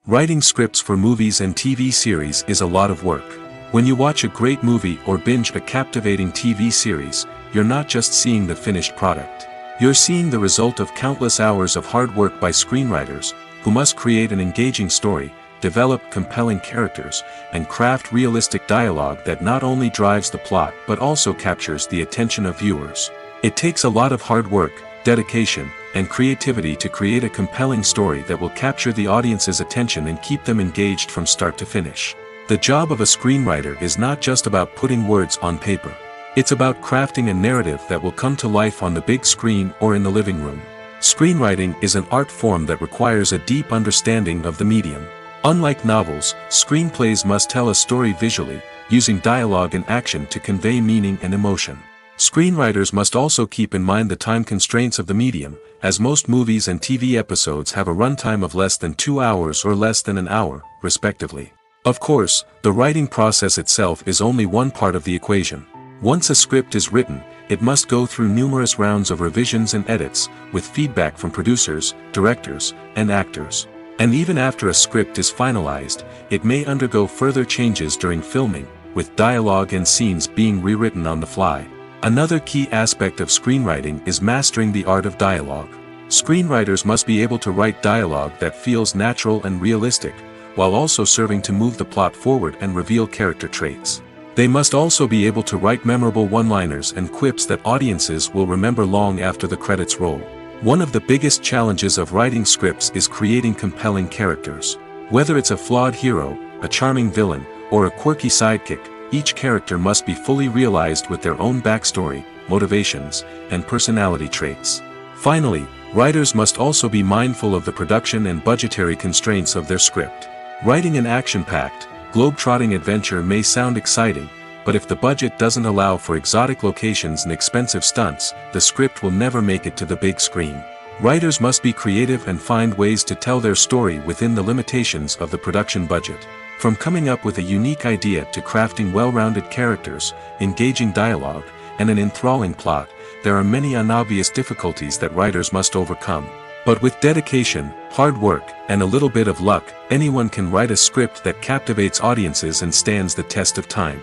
Writing scripts for movies and TV series is a lot of work. When you watch a great movie or binge a captivating TV series, you're not just seeing the finished product. You're seeing the result of countless hours of hard work by screenwriters, who must create an engaging story, develop compelling characters, and craft realistic dialogue that not only drives the plot but also captures the attention of viewers. It takes a lot of hard work, dedication, and creativity to create a compelling story that will capture the audience's attention and keep them engaged from start to finish. The job of a screenwriter is not just about putting words on paper. It's about crafting a narrative that will come to life on the big screen or in the living room. Screenwriting is an art form that requires a deep understanding of the medium. Unlike novels, screenplays must tell a story visually, using dialogue and action to convey meaning and emotion. Screenwriters must also keep in mind the time constraints of the medium, as most movies and TV episodes have a runtime of less than 2 hours or less than an hour, respectively. Of course, the writing process itself is only one part of the equation. Once a script is written, it must go through numerous rounds of revisions and edits, with feedback from producers, directors, and actors. And even after a script is finalized, it may undergo further changes during filming, with dialogue and scenes being rewritten on the fly. Another key aspect of screenwriting is mastering the art of dialogue. Screenwriters must be able to write dialogue that feels natural and realistic, while also serving to move the plot forward and reveal character traits. They must also be able to write memorable one-liners and quips that audiences will remember long after the credits roll. One of the biggest challenges of writing scripts is creating compelling characters. Whether it's a flawed hero, a charming villain, or a quirky sidekick, each character must be fully realized with their own backstory, motivations, and personality traits. Finally, writers must also be mindful of the production and budgetary constraints of their script. Writing an action-packed, globe-trotting adventure may sound exciting, but if the budget doesn't allow for exotic locations and expensive stunts, the script will never make it to the big screen. Writers must be creative and find ways to tell their story within the limitations of the production budget. From coming up with a unique idea to crafting well-rounded characters, engaging dialogue, and an enthralling plot, there are many unobvious difficulties that writers must overcome. But with dedication, hard work, and a little bit of luck, anyone can write a script that captivates audiences and stands the test of time.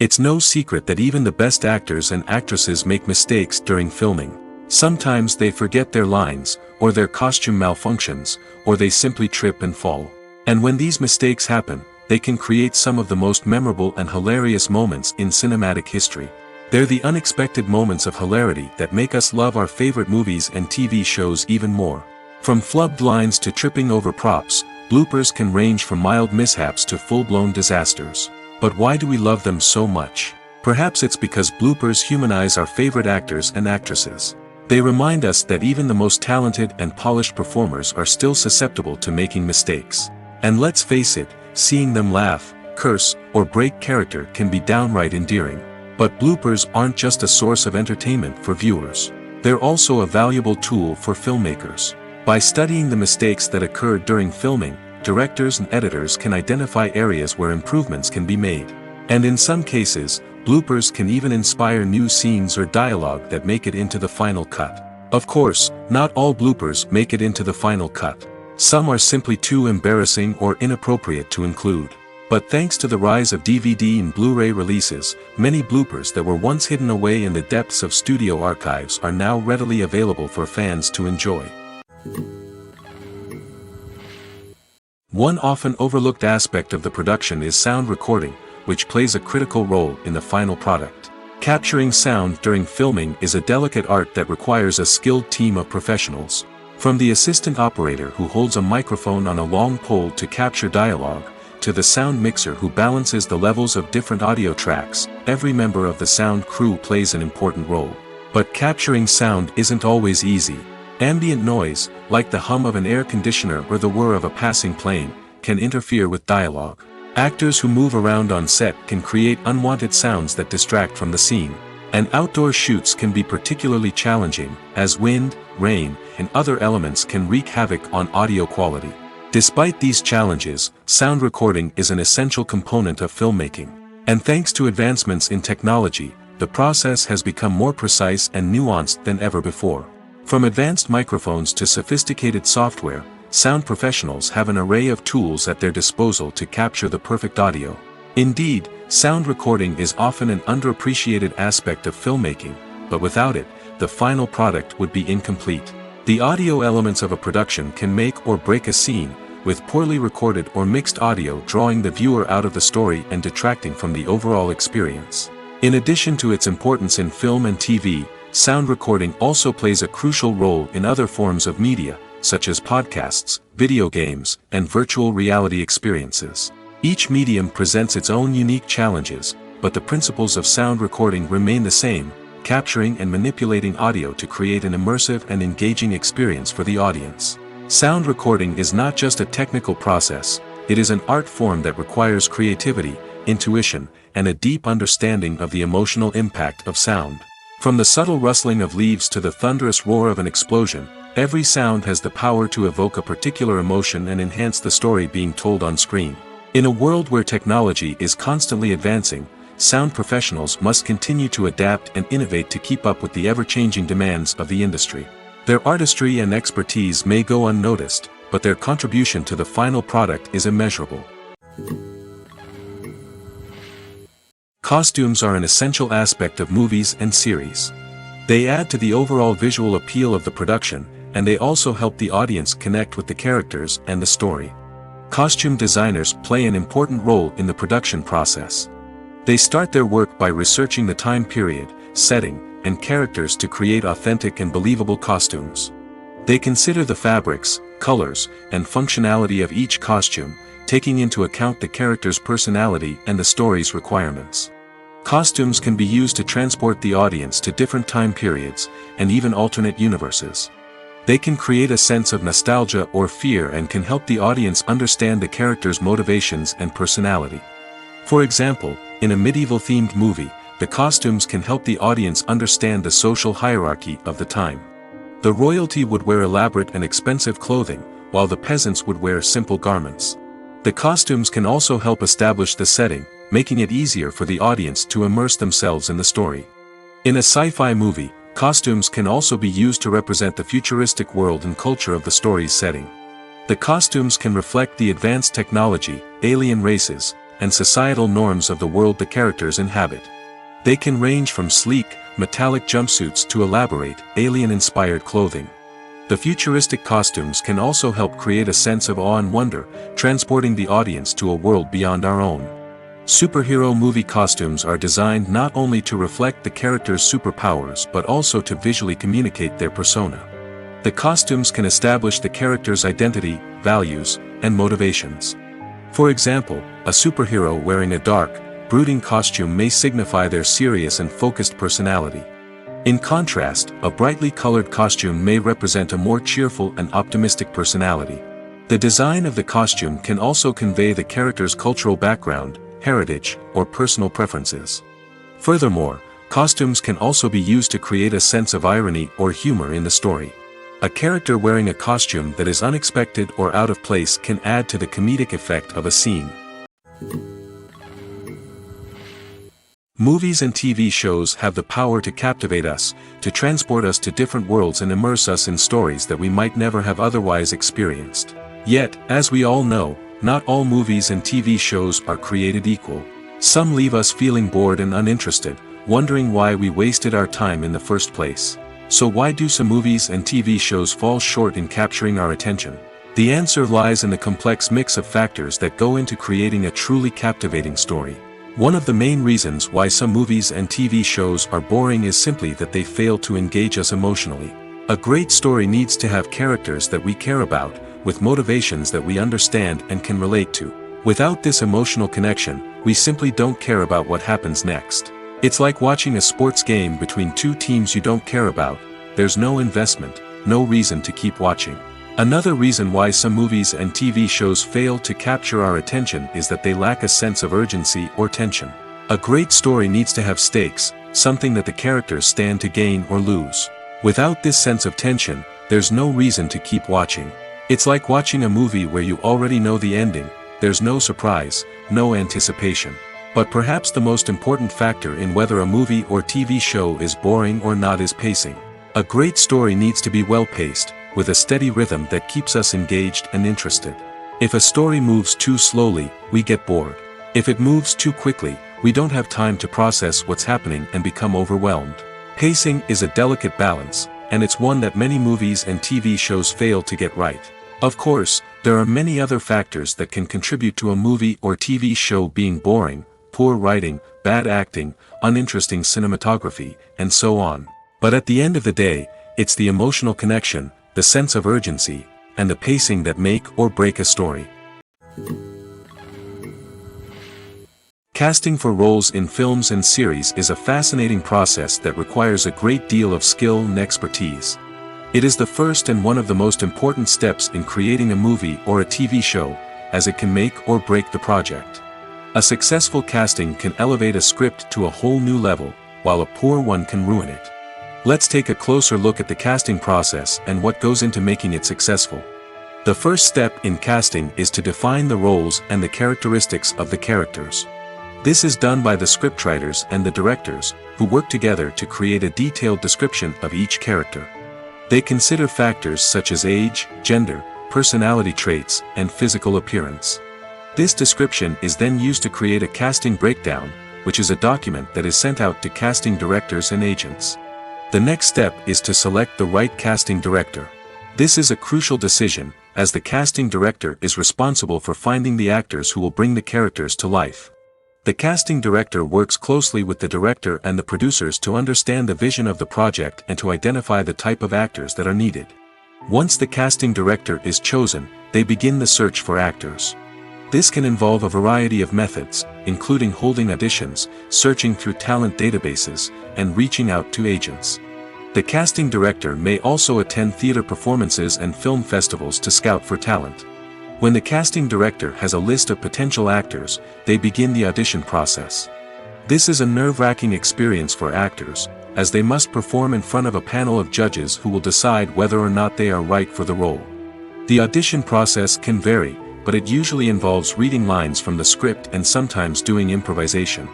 It's no secret that even the best actors and actresses make mistakes during filming. Sometimes they forget their lines, or their costume malfunctions, or they simply trip and fall. And when these mistakes happen, they can create some of the most memorable and hilarious moments in cinematic history. They're the unexpected moments of hilarity that make us love our favorite movies and TV shows even more. From flubbed lines to tripping over props, bloopers can range from mild mishaps to full-blown disasters. But why do we love them so much? Perhaps it's because bloopers humanize our favorite actors and actresses. They remind us that even the most talented and polished performers are still susceptible to making mistakes. And let's face it, seeing them laugh, curse, or break character can be downright endearing. But bloopers aren't just a source of entertainment for viewers. They're also a valuable tool for filmmakers. By studying the mistakes that occurred during filming, directors and editors can identify areas where improvements can be made. And in some cases, bloopers can even inspire new scenes or dialogue that make it into the final cut. Of course, not all bloopers make it into the final cut. Some are simply too embarrassing or inappropriate to include. But thanks to the rise of DVD and Blu-ray releases, many bloopers that were once hidden away in the depths of studio archives are now readily available for fans to enjoy. One often overlooked aspect of the production is sound recording, which plays a critical role in the final product. Capturing sound during filming is a delicate art that requires a skilled team of professionals. From the assistant operator who holds a microphone on a long pole to capture dialogue, to the sound mixer who balances the levels of different audio tracks, every member of the sound crew plays an important role. But capturing sound isn't always easy. Ambient noise, like the hum of an air conditioner or the whir of a passing plane, can interfere with dialogue. Actors who move around on set can create unwanted sounds that distract from the scene. And outdoor shoots can be particularly challenging, as wind, rain, and other elements can wreak havoc on audio quality. Despite these challenges, sound recording is an essential component of filmmaking. And thanks to advancements in technology, the process has become more precise and nuanced than ever before. From advanced microphones to sophisticated software, sound professionals have an array of tools at their disposal to capture the perfect audio. Indeed, sound recording is often an underappreciated aspect of filmmaking, but without it, the final product would be incomplete. The audio elements of a production can make or break a scene, with poorly recorded or mixed audio drawing the viewer out of the story and detracting from the overall experience. In addition to its importance in film and TV, sound recording also plays a crucial role in other forms of media, such as podcasts, video games, and virtual reality experiences. Each medium presents its own unique challenges, but the principles of sound recording remain the same, capturing and manipulating audio to create an immersive and engaging experience for the audience. Sound recording is not just a technical process, it is an art form that requires creativity, intuition, and a deep understanding of the emotional impact of sound. From the subtle rustling of leaves to the thunderous roar of an explosion, every sound has the power to evoke a particular emotion and enhance the story being told on screen. In a world where technology is constantly advancing, sound professionals must continue to adapt and innovate to keep up with the ever-changing demands of the industry. Their artistry and expertise may go unnoticed, but their contribution to the final product is immeasurable. Costumes are an essential aspect of movies and series. They add to the overall visual appeal of the production, and they also help the audience connect with the characters and the story. Costume designers play an important role in the production process. They start their work by researching the time period, setting, and characters to create authentic and believable costumes. They consider the fabrics, colors, and functionality of each costume, taking into account the character's personality and the story's requirements. Costumes can be used to transport the audience to different time periods, and even alternate universes. They can create a sense of nostalgia or fear and can help the audience understand the character's motivations and personality. For example, in a medieval-themed movie, the costumes can help the audience understand the social hierarchy of the time. The royalty would wear elaborate and expensive clothing, while the peasants would wear simple garments. The costumes can also help establish the setting, making it easier for the audience to immerse themselves in the story. In a sci-fi movie, costumes can also be used to represent the futuristic world and culture of the story's setting. The costumes can reflect the advanced technology, alien races, and societal norms of the world the characters inhabit. They can range from sleek, metallic jumpsuits to elaborate, alien-inspired clothing. The futuristic costumes can also help create a sense of awe and wonder, transporting the audience to a world beyond our own. Superhero movie costumes are designed not only to reflect the character's superpowers but also to visually communicate their persona. The costumes can establish the character's identity, values, and motivations. For example, a superhero wearing a dark, brooding costume may signify their serious and focused personality. In contrast, a brightly colored costume may represent a more cheerful and optimistic personality. The design of the costume can also convey the character's cultural background, heritage, or personal preferences. Furthermore, costumes can also be used to create a sense of irony or humor in the story. A character wearing a costume that is unexpected or out of place can add to the comedic effect of a scene. Movies and TV shows have the power to captivate us, to transport us to different worlds and immerse us in stories that we might never have otherwise experienced. Yet, as we all know, not all movies and TV shows are created equal. Some leave us feeling bored and uninterested, wondering why we wasted our time in the first place. So why do some movies and TV shows fall short in capturing our attention? The answer lies in the complex mix of factors that go into creating a truly captivating story. One of the main reasons why some movies and TV shows are boring is simply that they fail to engage us emotionally. A great story needs to have characters that we care about, with motivations that we understand and can relate to. Without this emotional connection, we simply don't care about what happens next. It's like watching a sports game between two teams you don't care about. There's no investment, no reason to keep watching. Another reason why some movies and TV shows fail to capture our attention is that they lack a sense of urgency or tension. A great story needs to have stakes, something that the characters stand to gain or lose. Without this sense of tension, there's no reason to keep watching. It's like watching a movie where you already know the ending, there's no surprise, no anticipation. But perhaps the most important factor in whether a movie or TV show is boring or not is pacing. A great story needs to be well paced, with a steady rhythm that keeps us engaged and interested. If a story moves too slowly, we get bored. If it moves too quickly, we don't have time to process what's happening and become overwhelmed. Pacing is a delicate balance, and it's one that many movies and TV shows fail to get right. Of course, there are many other factors that can contribute to a movie or TV show being boring: poor writing, bad acting, uninteresting cinematography, and so on. But at the end of the day, it's the emotional connection, the sense of urgency, and the pacing that make or break a story. Casting for roles in films and series is a fascinating process that requires a great deal of skill and expertise. It is the first and one of the most important steps in creating a movie or a TV show, as it can make or break the project. A successful casting can elevate a script to a whole new level, while a poor one can ruin it. Let's take a closer look at the casting process and what goes into making it successful. The first step in casting is to define the roles and the characteristics of the characters. This is done by the scriptwriters and the directors, who work together to create a detailed description of each character. They consider factors such as age, gender, personality traits, and physical appearance. This description is then used to create a casting breakdown, which is a document that is sent out to casting directors and agents. The next step is to select the right casting director. This is a crucial decision, as the casting director is responsible for finding the actors who will bring the characters to life. The casting director works closely with the director and the producers to understand the vision of the project and to identify the type of actors that are needed. Once the casting director is chosen, they begin the search for actors. This can involve a variety of methods, including holding auditions, searching through talent databases, and reaching out to agents. The casting director may also attend theater performances and film festivals to scout for talent. When the casting director has a list of potential actors, they begin the audition process. This is a nerve-wracking experience for actors, as they must perform in front of a panel of judges who will decide whether or not they are right for the role. The audition process can vary, but it usually involves reading lines from the script and sometimes doing improvisation.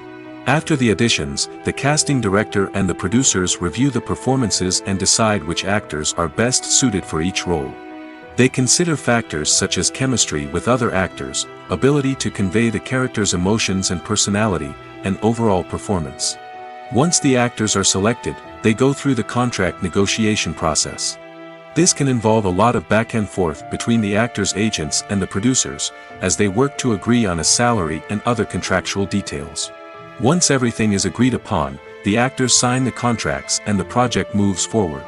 After the auditions, the casting director and the producers review the performances and decide which actors are best suited for each role. They consider factors such as chemistry with other actors, ability to convey the character's emotions and personality, and overall performance. Once the actors are selected, they go through the contract negotiation process. This can involve a lot of back and forth between the actors' agents and the producers, as they work to agree on a salary and other contractual details. Once everything is agreed upon, the actors sign the contracts and the project moves forward.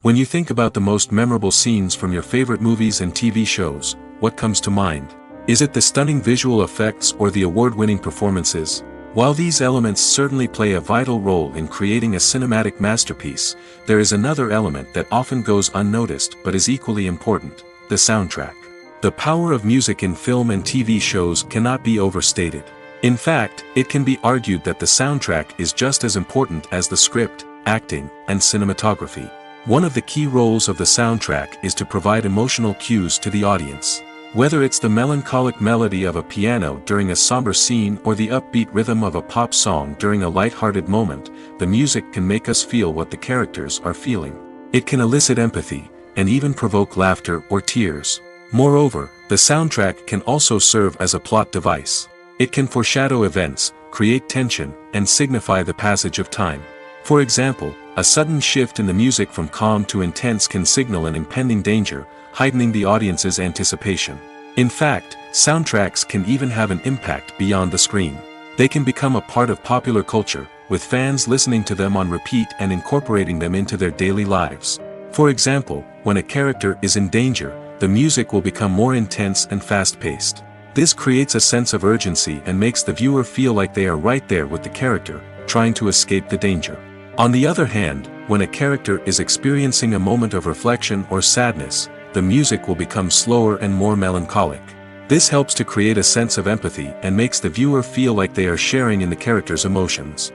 When you think about the most memorable scenes from your favorite movies and TV shows, what comes to mind? Is it the stunning visual effects or the award-winning performances? While these elements certainly play a vital role in creating a cinematic masterpiece, there is another element that often goes unnoticed but is equally important: the soundtrack. The power of music in film and TV shows cannot be overstated. In fact, it can be argued that the soundtrack is just as important as the script, acting, and cinematography. One of the key roles of the soundtrack is to provide emotional cues to the audience. Whether it's the melancholic melody of a piano during a somber scene or the upbeat rhythm of a pop song during a light-hearted moment, the music can make us feel what the characters are feeling. It can elicit empathy, and even provoke laughter or tears. Moreover, the soundtrack can also serve as a plot device. It can foreshadow events, create tension, and signify the passage of time. For example, a sudden shift in the music from calm to intense can signal an impending danger, heightening the audience's anticipation. In fact, soundtracks can even have an impact beyond the screen. They can become a part of popular culture, with fans listening to them on repeat and incorporating them into their daily lives. For example, when a character is in danger, the music will become more intense and fast-paced. This creates a sense of urgency and makes the viewer feel like they are right there with the character, trying to escape the danger. On the other hand, when a character is experiencing a moment of reflection or sadness, the music will become slower and more melancholic. This helps to create a sense of empathy and makes the viewer feel like they are sharing in the character's emotions.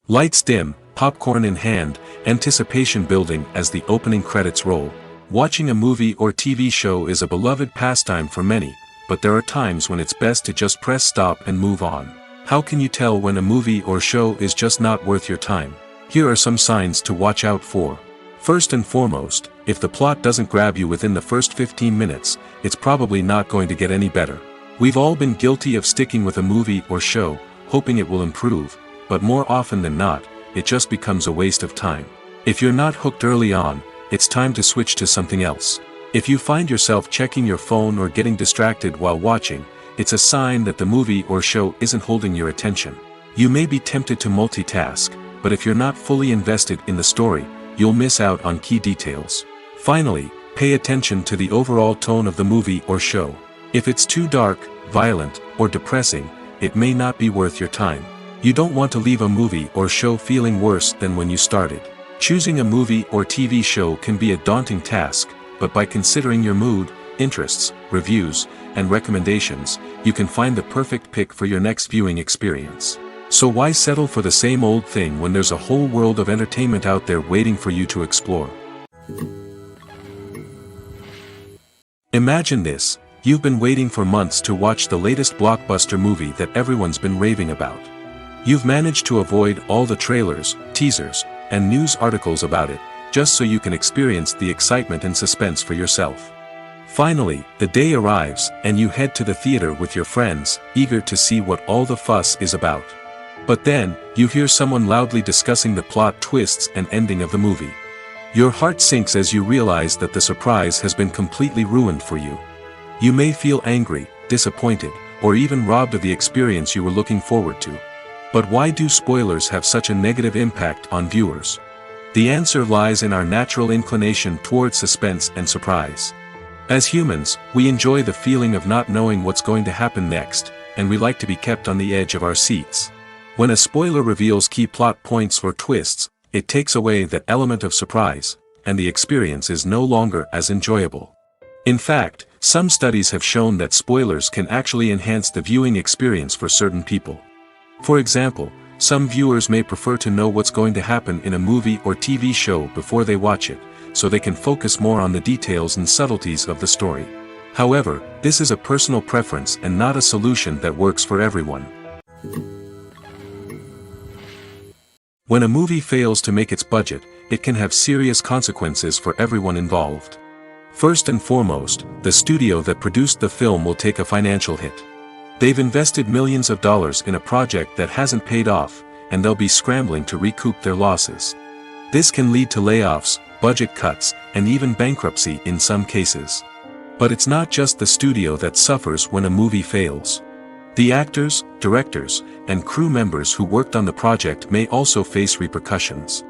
Lights dim, popcorn in hand, anticipation building as the opening credits roll. Watching a movie or TV show is a beloved pastime for many, but there are times when it's best to just press stop and move on. How can you tell when a movie or show is just not worth your time? Here are some signs to watch out for. First and foremost, if the plot doesn't grab you within the first 15 minutes, it's probably not going to get any better. We've all been guilty of sticking with a movie or show, hoping it will improve, but more often than not, it just becomes a waste of time. If you're not hooked early on, it's time to switch to something else. If you find yourself checking your phone or getting distracted while watching, it's a sign that the movie or show isn't holding your attention. You may be tempted to multitask, but if you're not fully invested in the story, you'll miss out on key details. Finally, pay attention to the overall tone of the movie or show. If it's too dark, violent, or depressing, it may not be worth your time. You don't want to leave a movie or show feeling worse than when you started. Choosing a movie or TV show can be a daunting task, but by considering your mood, interests, reviews, and recommendations, you can find the perfect pick for your next viewing experience. So why settle for the same old thing when there's a whole world of entertainment out there waiting for you to explore? Imagine this, you've been waiting for months to watch the latest blockbuster movie that everyone's been raving about. You've managed to avoid all the trailers, teasers, and news articles about it, just so you can experience the excitement and suspense for yourself. Finally, the day arrives, and you head to the theater with your friends, eager to see what all the fuss is about. But then, you hear someone loudly discussing the plot twists and ending of the movie. Your heart sinks as you realize that the surprise has been completely ruined for you. You may feel angry, disappointed, or even robbed of the experience you were looking forward to. But why do spoilers have such a negative impact on viewers? The answer lies in our natural inclination towards suspense and surprise. As humans, we enjoy the feeling of not knowing what's going to happen next, and we like to be kept on the edge of our seats. When a spoiler reveals key plot points or twists, it takes away that element of surprise, and the experience is no longer as enjoyable. In fact, some studies have shown that spoilers can actually enhance the viewing experience for certain people. For example, some viewers may prefer to know what's going to happen in a movie or TV show before they watch it, so they can focus more on the details and subtleties of the story. However, this is a personal preference and not a solution that works for everyone. When a movie fails to make its budget, it can have serious consequences for everyone involved. First and foremost, the studio that produced the film will take a financial hit. They've invested millions of dollars in a project that hasn't paid off, and they'll be scrambling to recoup their losses. This can lead to layoffs, budget cuts, and even bankruptcy in some cases. But it's not just the studio that suffers when a movie fails. The actors, directors, and crew members who worked on the project may also face repercussions.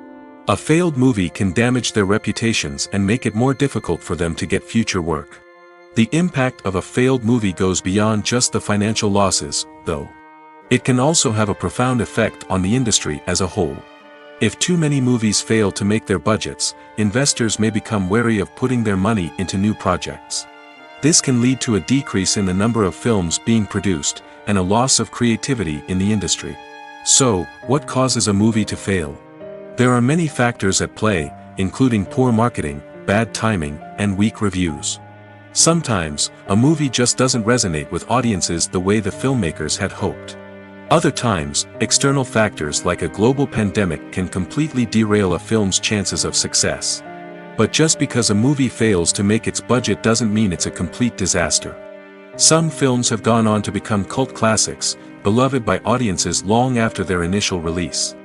A failed movie can damage their reputations and make it more difficult for them to get future work. The impact of a failed movie goes beyond just the financial losses, though. It can also have a profound effect on the industry as a whole. If too many movies fail to make their budgets, investors may become wary of putting their money into new projects. This can lead to a decrease in the number of films being produced, and a loss of creativity in the industry. So, what causes a movie to fail? There are many factors at play, including poor marketing, bad timing, and weak reviews. Sometimes, a movie just doesn't resonate with audiences the way the filmmakers had hoped. Other times, external factors like a global pandemic can completely derail a film's chances of success. But just because a movie fails to make its budget doesn't mean it's a complete disaster. Some films have gone on to become cult classics, beloved by audiences long after their initial release.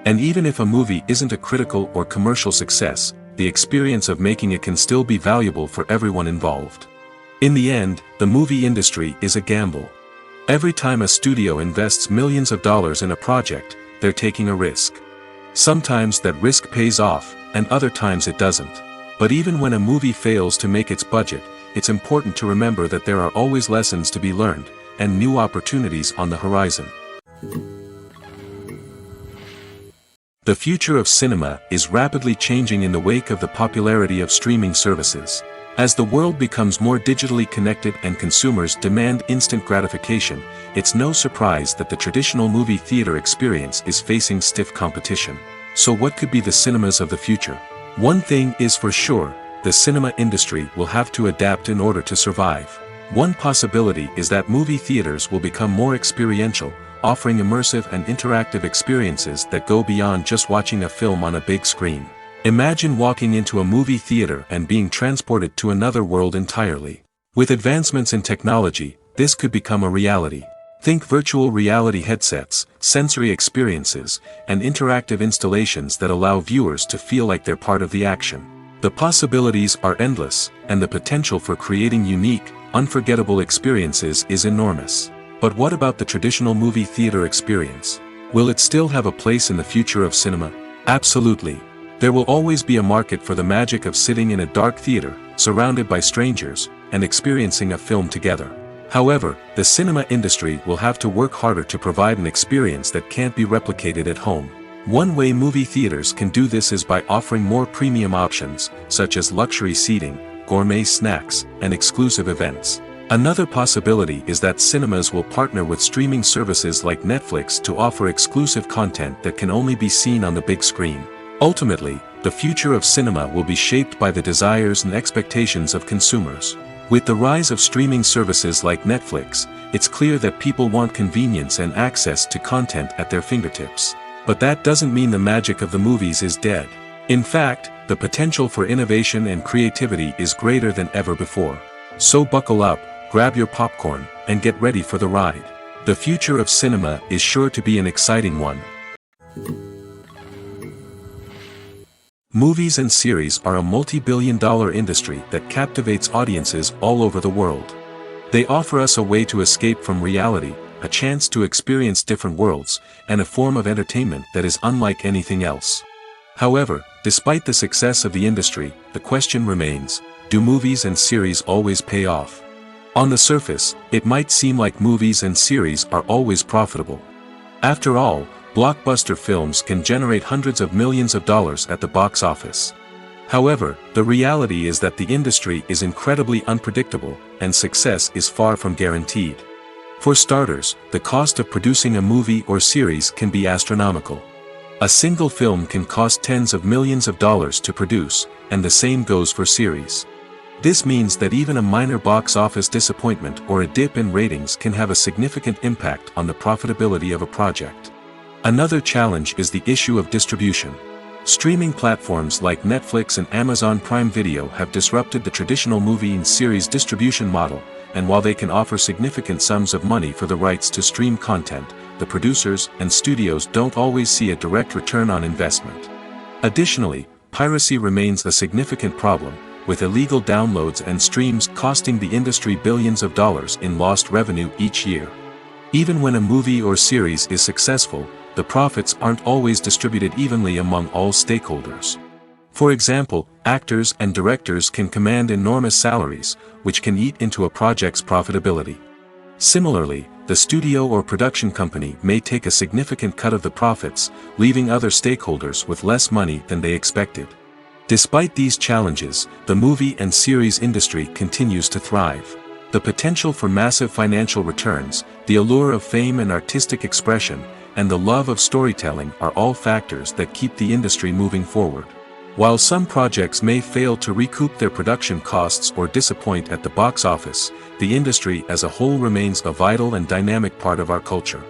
And even if a movie isn't a critical or commercial success, the experience of making it can still be valuable for everyone involved. In the end, the movie industry is a gamble. Every time a studio invests millions of dollars in a project, they're taking a risk. Sometimes that risk pays off, and other times it doesn't. But even when a movie fails to make its budget, it's important to remember that there are always lessons to be learned, and new opportunities on the horizon. The future of cinema is rapidly changing in the wake of the popularity of streaming services. As the world becomes more digitally connected and consumers demand instant gratification, it's no surprise that the traditional movie theater experience is facing stiff competition. So what could be the cinemas of the future? One thing is for sure, the cinema industry will have to adapt in order to survive. One possibility is that movie theaters will become more experiential, offering immersive and interactive experiences that go beyond just watching a film on a big screen. Imagine walking into a movie theater and being transported to another world entirely. With advancements in technology, this could become a reality. Think virtual reality headsets, sensory experiences, and interactive installations that allow viewers to feel like they're part of the action. The possibilities are endless, and the potential for creating unique, unforgettable experiences is enormous. But what about the traditional movie theater experience? Will it still have a place in the future of cinema? Absolutely. There will always be a market for the magic of sitting in a dark theater, surrounded by strangers, and experiencing a film together. However, the cinema industry will have to work harder to provide an experience that can't be replicated at home. One way movie theaters can do this is by offering more premium options, such as luxury seating, gourmet snacks, and exclusive events. Another possibility is that cinemas will partner with streaming services like Netflix to offer exclusive content that can only be seen on the big screen. Ultimately, the future of cinema will be shaped by the desires and expectations of consumers. With the rise of streaming services like Netflix, it's clear that people want convenience and access to content at their fingertips. But that doesn't mean the magic of the movies is dead. In fact, the potential for innovation and creativity is greater than ever before. So buckle up, grab your popcorn, and get ready for the ride. The future of cinema is sure to be an exciting one. Movies and series are a multi-billion-dollar industry that captivates audiences all over the world. They offer us a way to escape from reality, a chance to experience different worlds, and a form of entertainment that is unlike anything else. However, despite the success of the industry, the question remains, do movies and series always pay off? On the surface, it might seem like movies and series are always profitable. After all, blockbuster films can generate hundreds of millions of dollars at the box office. However, the reality is that the industry is incredibly unpredictable, and success is far from guaranteed. For starters, the cost of producing a movie or series can be astronomical. A single film can cost tens of millions of dollars to produce, and the same goes for series. This means that even a minor box office disappointment or a dip in ratings can have a significant impact on the profitability of a project. Another challenge is the issue of distribution. Streaming platforms like Netflix and Amazon Prime Video have disrupted the traditional movie and series distribution model, and while they can offer significant sums of money for the rights to stream content, the producers and studios don't always see a direct return on investment. Additionally, piracy remains a significant problem, with illegal downloads and streams costing the industry billions of dollars in lost revenue each year. Even when a movie or series is successful, the profits aren't always distributed evenly among all stakeholders. For example, actors and directors can command enormous salaries, which can eat into a project's profitability. Similarly, the studio or production company may take a significant cut of the profits, leaving other stakeholders with less money than they expected. Despite these challenges, the movie and series industry continues to thrive. The potential for massive financial returns, the allure of fame and artistic expression, and the love of storytelling are all factors that keep the industry moving forward. While some projects may fail to recoup their production costs or disappoint at the box office, the industry as a whole remains a vital and dynamic part of our culture.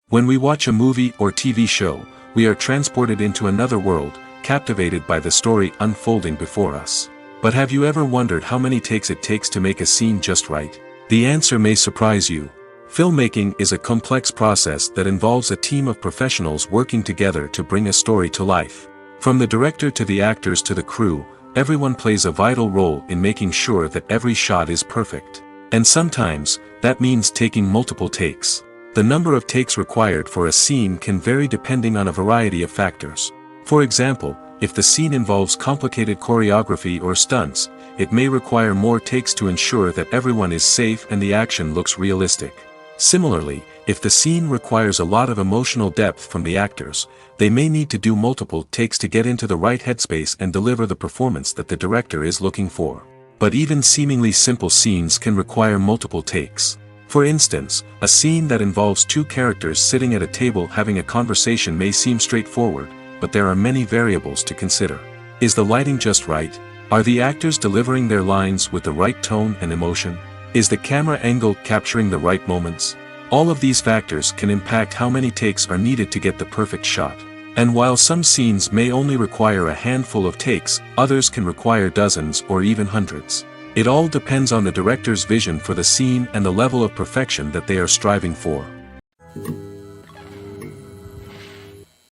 When we watch a movie or TV show, we are transported into another world, captivated by the story unfolding before us. But have you ever wondered how many takes it takes to make a scene just right? The answer may surprise you. Filmmaking is a complex process that involves a team of professionals working together to bring a story to life. From the director to the actors to the crew, everyone plays a vital role in making sure that every shot is perfect. And sometimes, that means taking multiple takes. The number of takes required for a scene can vary depending on a variety of factors. For example, if the scene involves complicated choreography or stunts, it may require more takes to ensure that everyone is safe and the action looks realistic. Similarly, if the scene requires a lot of emotional depth from the actors, they may need to do multiple takes to get into the right headspace and deliver the performance that the director is looking for. But even seemingly simple scenes can require multiple takes. For instance, a scene that involves two characters sitting at a table having a conversation may seem straightforward, but there are many variables to consider. Is the lighting just right? Are the actors delivering their lines with the right tone and emotion? Is the camera angle capturing the right moments? All of these factors can impact how many takes are needed to get the perfect shot. And while some scenes may only require a handful of takes, others can require dozens or even hundreds. It all depends on the director's vision for the scene and the level of perfection that they are striving for.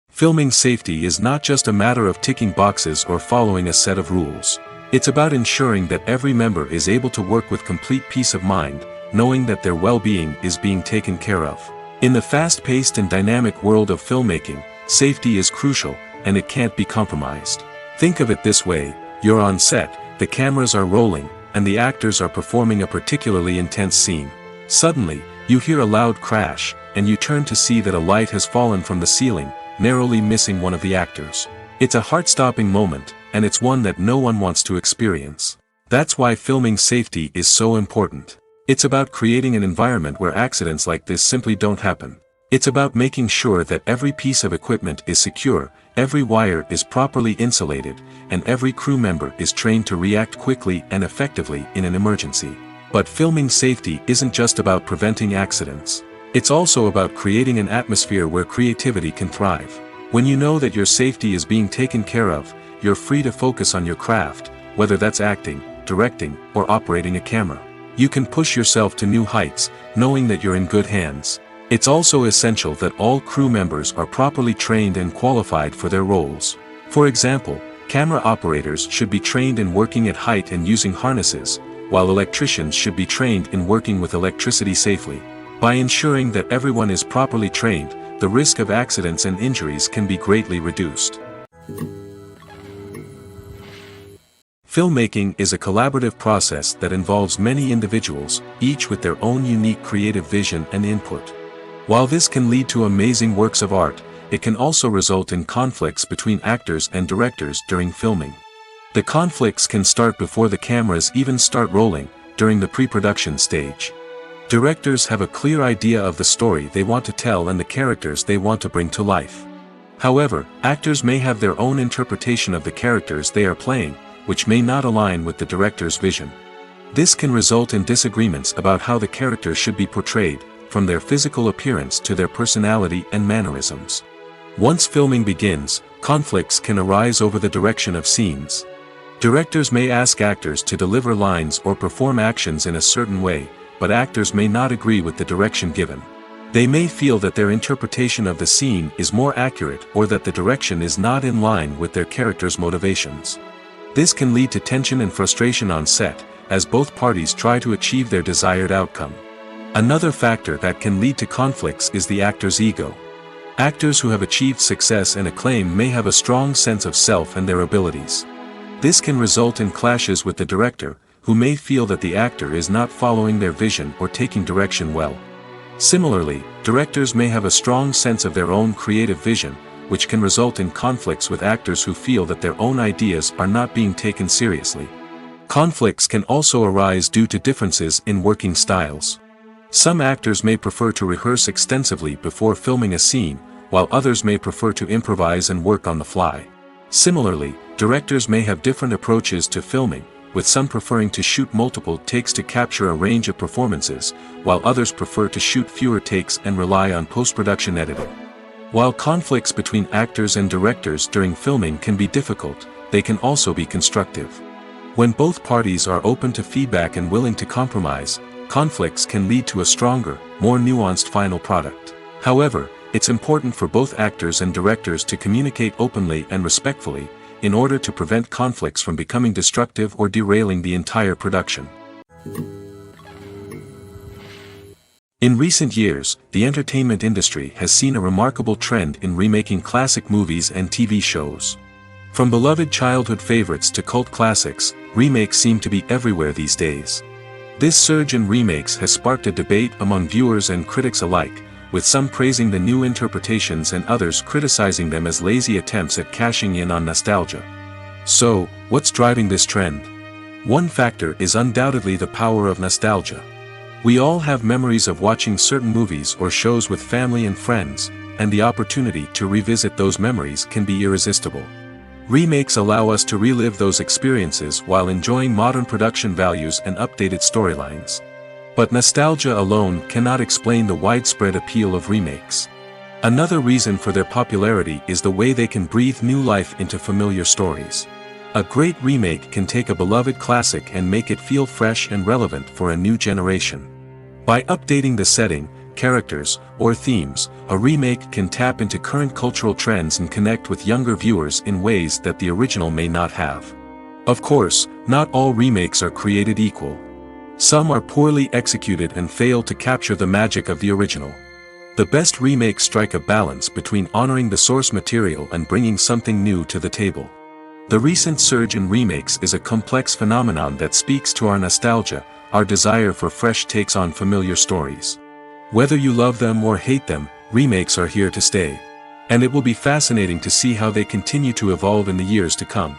Filming safety is not just a matter of ticking boxes or following a set of rules. It's about ensuring that every member is able to work with complete peace of mind, knowing that their well-being is being taken care of. In the fast-paced and dynamic world of filmmaking, safety is crucial, and it can't be compromised. Think of it this way: you're on set, the cameras are rolling, and the actors are performing a particularly intense scene. Suddenly, you hear a loud crash, and you turn to see that a light has fallen from the ceiling, narrowly missing one of the actors. It's a heart-stopping moment, and it's one that no one wants to experience. That's why filming safety is so important. It's about creating an environment where accidents like this simply don't happen. It's about making sure that every piece of equipment is secure, every wire is properly insulated, and every crew member is trained to react quickly and effectively in an emergency. But filming safety isn't just about preventing accidents. It's also about creating an atmosphere where creativity can thrive. When you know that your safety is being taken care of, you're free to focus on your craft, whether that's acting, directing, or operating a camera. You can push yourself to new heights, knowing that you're in good hands. It's also essential that all crew members are properly trained and qualified for their roles. For example, camera operators should be trained in working at height and using harnesses, while electricians should be trained in working with electricity safely. By ensuring that everyone is properly trained, the risk of accidents and injuries can be greatly reduced. Filmmaking is a collaborative process that involves many individuals, each with their own unique creative vision and input. While this can lead to amazing works of art, it can also result in conflicts between actors and directors during filming. The conflicts can start before the cameras even start rolling, during the pre-production stage. Directors have a clear idea of the story they want to tell and the characters they want to bring to life. However, actors may have their own interpretation of the characters they are playing, which may not align with the director's vision. This can result in disagreements about how the characters should be portrayed, from their physical appearance to their personality and mannerisms. Once filming begins, conflicts can arise over the direction of scenes. Directors may ask actors to deliver lines or perform actions in a certain way, but actors may not agree with the direction given. They may feel that their interpretation of the scene is more accurate or that the direction is not in line with their character's motivations. This can lead to tension and frustration on set, as both parties try to achieve their desired outcome. Another factor that can lead to conflicts is the actor's ego. Actors who have achieved success and acclaim may have a strong sense of self and their abilities. This can result in clashes with the director, who may feel that the actor is not following their vision or taking direction well. Similarly, directors may have a strong sense of their own creative vision, which can result in conflicts with actors who feel that their own ideas are not being taken seriously. Conflicts can also arise due to differences in working styles. Some actors may prefer to rehearse extensively before filming a scene, while others may prefer to improvise and work on the fly. Similarly, directors may have different approaches to filming, with some preferring to shoot multiple takes to capture a range of performances, while others prefer to shoot fewer takes and rely on post-production editing. While conflicts between actors and directors during filming can be difficult, they can also be constructive. When both parties are open to feedback and willing to compromise, conflicts can lead to a stronger, more nuanced final product. However, it's important for both actors and directors to communicate openly and respectfully, in order to prevent conflicts from becoming destructive or derailing the entire production. In recent years, the entertainment industry has seen a remarkable trend in remaking classic movies and TV shows. From beloved childhood favorites to cult classics, remakes seem to be everywhere these days. This surge in remakes has sparked a debate among viewers and critics alike, with some praising the new interpretations and others criticizing them as lazy attempts at cashing in on nostalgia. So, what's driving this trend? One factor is undoubtedly the power of nostalgia. We all have memories of watching certain movies or shows with family and friends, and the opportunity to revisit those memories can be irresistible. Remakes allow us to relive those experiences while enjoying modern production values and updated storylines. But nostalgia alone cannot explain the widespread appeal of remakes. Another reason for their popularity is the way they can breathe new life into familiar stories. A great remake can take a beloved classic and make it feel fresh and relevant for a new generation. By updating the setting, characters, or themes, a remake can tap into current cultural trends and connect with younger viewers in ways that the original may not have. Of course, not all remakes are created equal. Some are poorly executed and fail to capture the magic of the original. The best remakes strike a balance between honoring the source material and bringing something new to the table. The recent surge in remakes is a complex phenomenon that speaks to our nostalgia, our desire for fresh takes on familiar stories. Whether you love them or hate them, remakes are here to stay. And it will be fascinating to see how they continue to evolve in the years to come.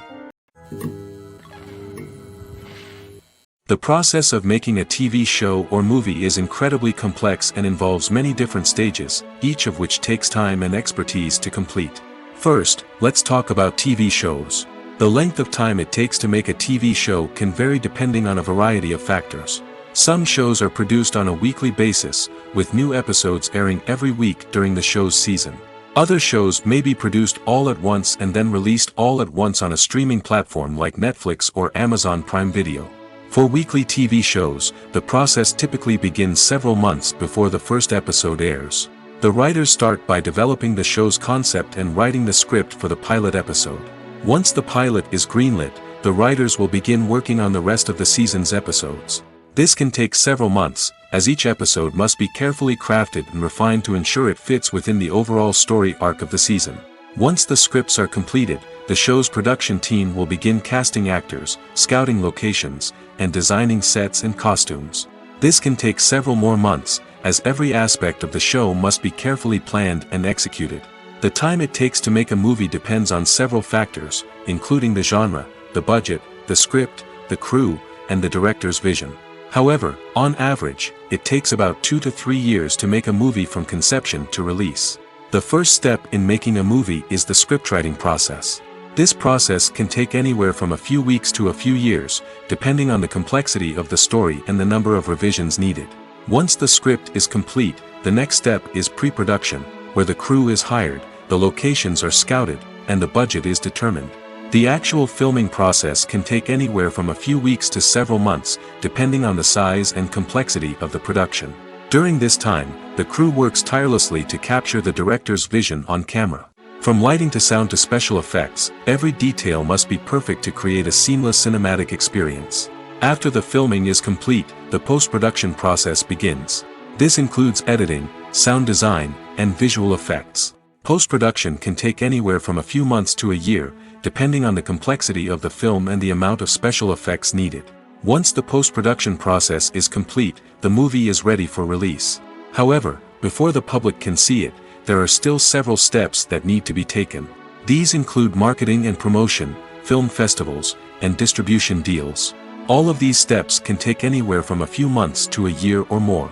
The process of making a TV show or movie is incredibly complex and involves many different stages, each of which takes time and expertise to complete. First, let's talk about TV shows. The length of time it takes to make a TV show can vary depending on a variety of factors. Some shows are produced on a weekly basis, with new episodes airing every week during the show's season. Other shows may be produced all at once and then released all at once on a streaming platform like Netflix or Amazon Prime Video. For weekly TV shows, the process typically begins several months before the first episode airs. The writers start by developing the show's concept and writing the script for the pilot episode. Once the pilot is greenlit, the writers will begin working on the rest of the season's episodes. This can take several months, as each episode must be carefully crafted and refined to ensure it fits within the overall story arc of the season. Once the scripts are completed, the show's production team will begin casting actors, scouting locations, and designing sets and costumes. This can take several more months, as every aspect of the show must be carefully planned and executed. The time it takes to make a movie depends on several factors, including the genre, the budget, the script, the crew, and the director's vision. However, on average, it takes about 2 to 3 years to make a movie from conception to release. The first step in making a movie is the scriptwriting process. This process can take anywhere from a few weeks to a few years, depending on the complexity of the story and the number of revisions needed. Once the script is complete, the next step is pre-production, where the crew is hired, the locations are scouted, and the budget is determined. The actual filming process can take anywhere from a few weeks to several months, depending on the size and complexity of the production. During this time, the crew works tirelessly to capture the director's vision on camera. From lighting to sound to special effects, every detail must be perfect to create a seamless cinematic experience. After the filming is complete, the post-production process begins. This includes editing, sound design, and visual effects. Post-production can take anywhere from a few months to a year, depending on the complexity of the film and the amount of special effects needed. Once the post-production process is complete, the movie is ready for release. However, before the public can see it, there are still several steps that need to be taken. These include marketing and promotion, film festivals, and distribution deals. All of these steps can take anywhere from a few months to a year or more.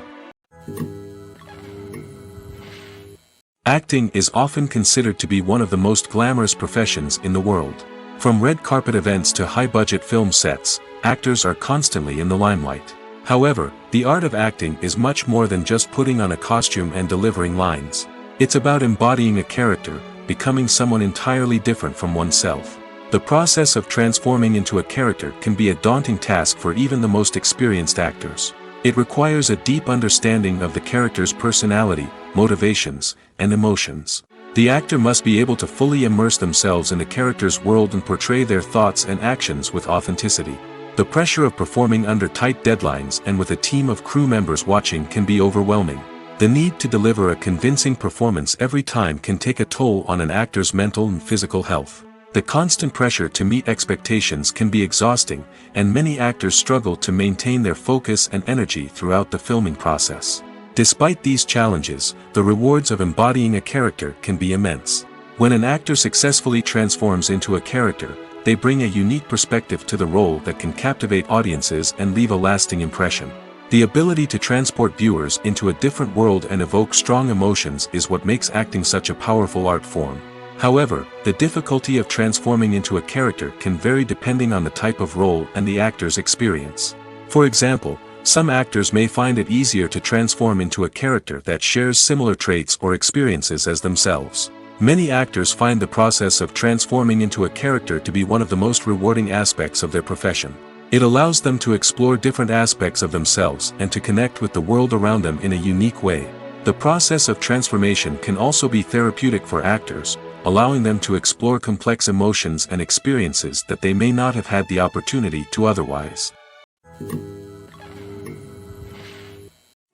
Acting is often considered to be one of the most glamorous professions in the world. From red carpet events to high-budget film sets, actors are constantly in the limelight. However, the art of acting is much more than just putting on a costume and delivering lines. It's about embodying a character, becoming someone entirely different from oneself. The process of transforming into a character can be a daunting task for even the most experienced actors. It requires a deep understanding of the character's personality, motivations, and emotions. The actor must be able to fully immerse themselves in the character's world and portray their thoughts and actions with authenticity. The pressure of performing under tight deadlines and with a team of crew members watching can be overwhelming. The need to deliver a convincing performance every time can take a toll on an actor's mental and physical health. The constant pressure to meet expectations can be exhausting, and many actors struggle to maintain their focus and energy throughout the filming process. Despite these challenges, the rewards of embodying a character can be immense. When an actor successfully transforms into a character, they bring a unique perspective to the role that can captivate audiences and leave a lasting impression. The ability to transport viewers into a different world and evoke strong emotions is what makes acting such a powerful art form. However, the difficulty of transforming into a character can vary depending on the type of role and the actor's experience. For example, some actors may find it easier to transform into a character that shares similar traits or experiences as themselves. Many actors find the process of transforming into a character to be one of the most rewarding aspects of their profession. It allows them to explore different aspects of themselves and to connect with the world around them in a unique way. The process of transformation can also be therapeutic for actors, allowing them to explore complex emotions and experiences that they may not have had the opportunity to otherwise.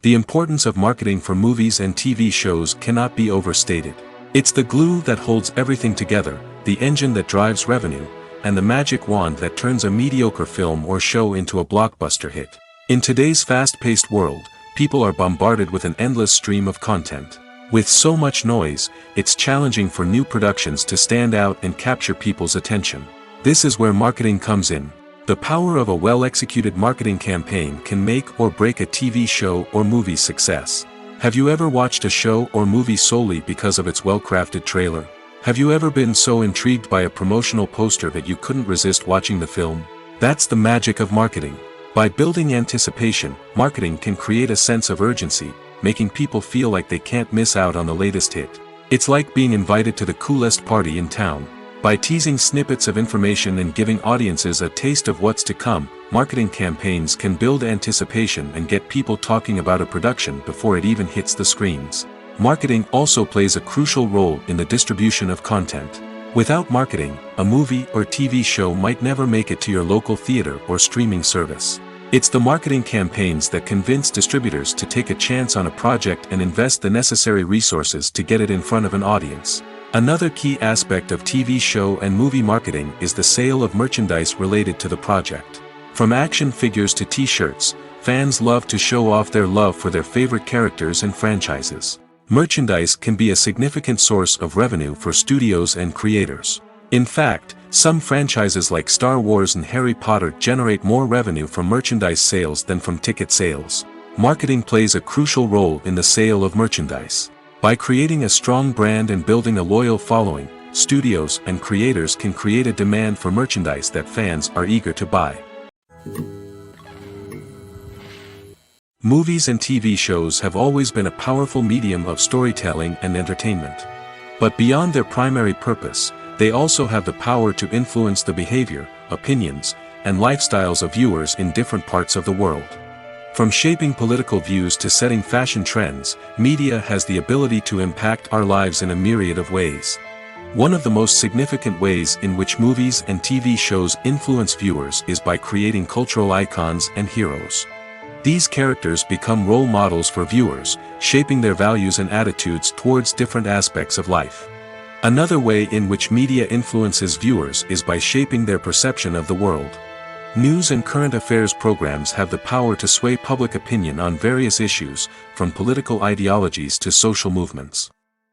The importance of marketing for movies and TV shows cannot be overstated. It's the glue that holds everything together, the engine that drives revenue, and the magic wand that turns a mediocre film or show into a blockbuster hit. In today's fast-paced world, people are bombarded with an endless stream of content. With so much noise, it's challenging for new productions to stand out and capture people's attention. This is where marketing comes in. The power of a well-executed marketing campaign can make or break a TV show or movie's success. Have you ever watched a show or movie solely because of its well-crafted trailer? Have you ever been so intrigued by a promotional poster that you couldn't resist watching the film? That's the magic of marketing. By building anticipation, marketing can create a sense of urgency, making people feel like they can't miss out on the latest hit. It's like being invited to the coolest party in town. By teasing snippets of information and giving audiences a taste of what's to come, marketing campaigns can build anticipation and get people talking about a production before it even hits the screens. Marketing also plays a crucial role in the distribution of content. Without marketing, a movie or TV show might never make it to your local theater or streaming service. It's the marketing campaigns that convince distributors to take a chance on a project and invest the necessary resources to get it in front of an audience. Another key aspect of TV show and movie marketing is the sale of merchandise related to the project. From action figures to t-shirts, fans love to show off their love for their favorite characters and franchises. Merchandise can be a significant source of revenue for studios and creators. In fact, some franchises like Star Wars and Harry Potter generate more revenue from merchandise sales than from ticket sales. Marketing plays a crucial role in the sale of merchandise. By creating a strong brand and building a loyal following, studios and creators can create a demand for merchandise that fans are eager to buy. Movies and TV shows have always been a powerful medium of storytelling and entertainment. But beyond their primary purpose, they also have the power to influence the behavior, opinions, and lifestyles of viewers in different parts of the world. From shaping political views to setting fashion trends, media has the ability to impact our lives in a myriad of ways. One of the most significant ways in which movies and TV shows influence viewers is by creating cultural icons and heroes. These characters become role models for viewers, shaping their values and attitudes towards different aspects of life. Another way in which media influences viewers is by shaping their perception of the world. News and current affairs programs have the power to sway public opinion on various issues, from political ideologies to social movements.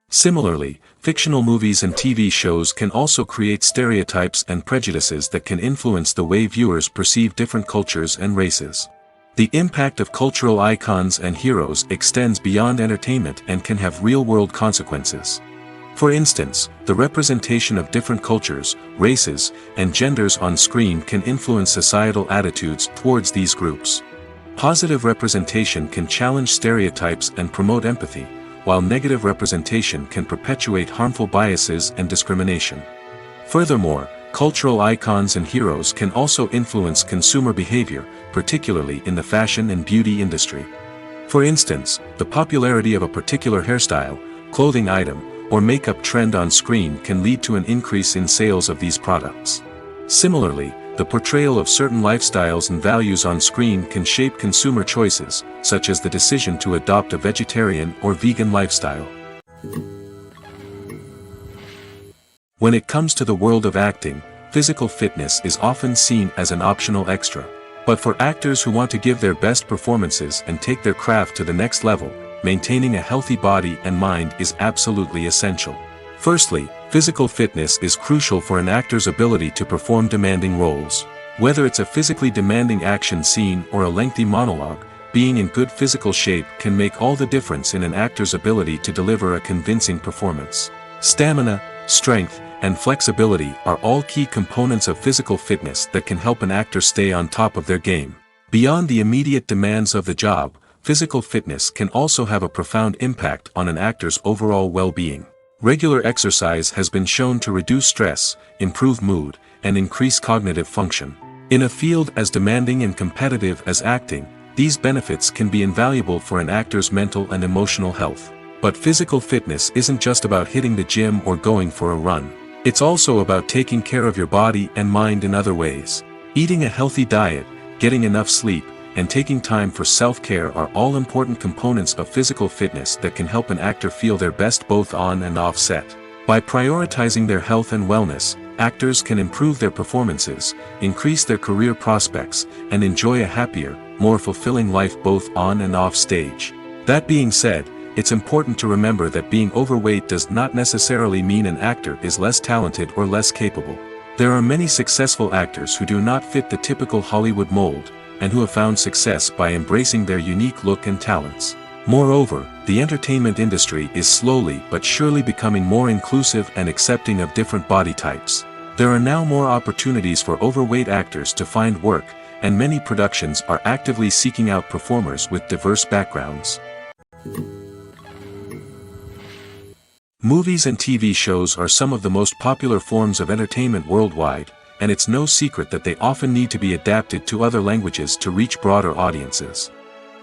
Similarly, fictional movies and TV shows can also create stereotypes and prejudices that can influence the way viewers perceive different cultures and races. The impact of cultural icons and heroes extends beyond entertainment and can have real-world consequences. For instance, the representation of different cultures, races, and genders on screen can influence societal attitudes towards these groups. Positive representation can challenge stereotypes and promote empathy, while negative representation can perpetuate harmful biases and discrimination. Furthermore, cultural icons and heroes can also influence consumer behavior, particularly in the fashion and beauty industry. For instance, the popularity of a particular hairstyle, clothing item, or makeup trend on screen can lead to an increase in sales of these products. Similarly, the portrayal of certain lifestyles and values on screen can shape consumer choices, such as the decision to adopt a vegetarian or vegan lifestyle. When it comes to the world of acting, physical fitness is often seen as an optional extra. But for actors who want to give their best performances and take their craft to the next level, maintaining a healthy body and mind is absolutely essential. Firstly, physical fitness is crucial for an actor's ability to perform demanding roles. Whether it's a physically demanding action scene or a lengthy monologue, being in good physical shape can make all the difference in an actor's ability to deliver a convincing performance. Stamina, strength, and flexibility are all key components of physical fitness that can help an actor stay on top of their game. Beyond the immediate demands of the job, physical fitness can also have a profound impact on an actor's overall well-being. Regular exercise has been shown to reduce stress, improve mood, and increase cognitive function. In a field as demanding and competitive as acting, these benefits can be invaluable for an actor's mental and emotional health. But physical fitness isn't just about hitting the gym or going for a run. It's also about taking care of your body and mind in other ways. Eating a healthy diet, getting enough sleep, and taking time for self-care are all important components of physical fitness that can help an actor feel their best both on and off set. By prioritizing their health and wellness, actors can improve their performances, increase their career prospects, and enjoy a happier, more fulfilling life both on and off stage. That being said, it's important to remember that being overweight does not necessarily mean an actor is less talented or less capable. There are many successful actors who do not fit the typical Hollywood mold, and who have found success by embracing their unique look and talents. Moreover, the entertainment industry is slowly but surely becoming more inclusive and accepting of different body types. There are now more opportunities for overweight actors to find work, and many productions are actively seeking out performers with diverse backgrounds. Movies and TV shows are some of the most popular forms of entertainment worldwide, and it's no secret that they often need to be adapted to other languages to reach broader audiences.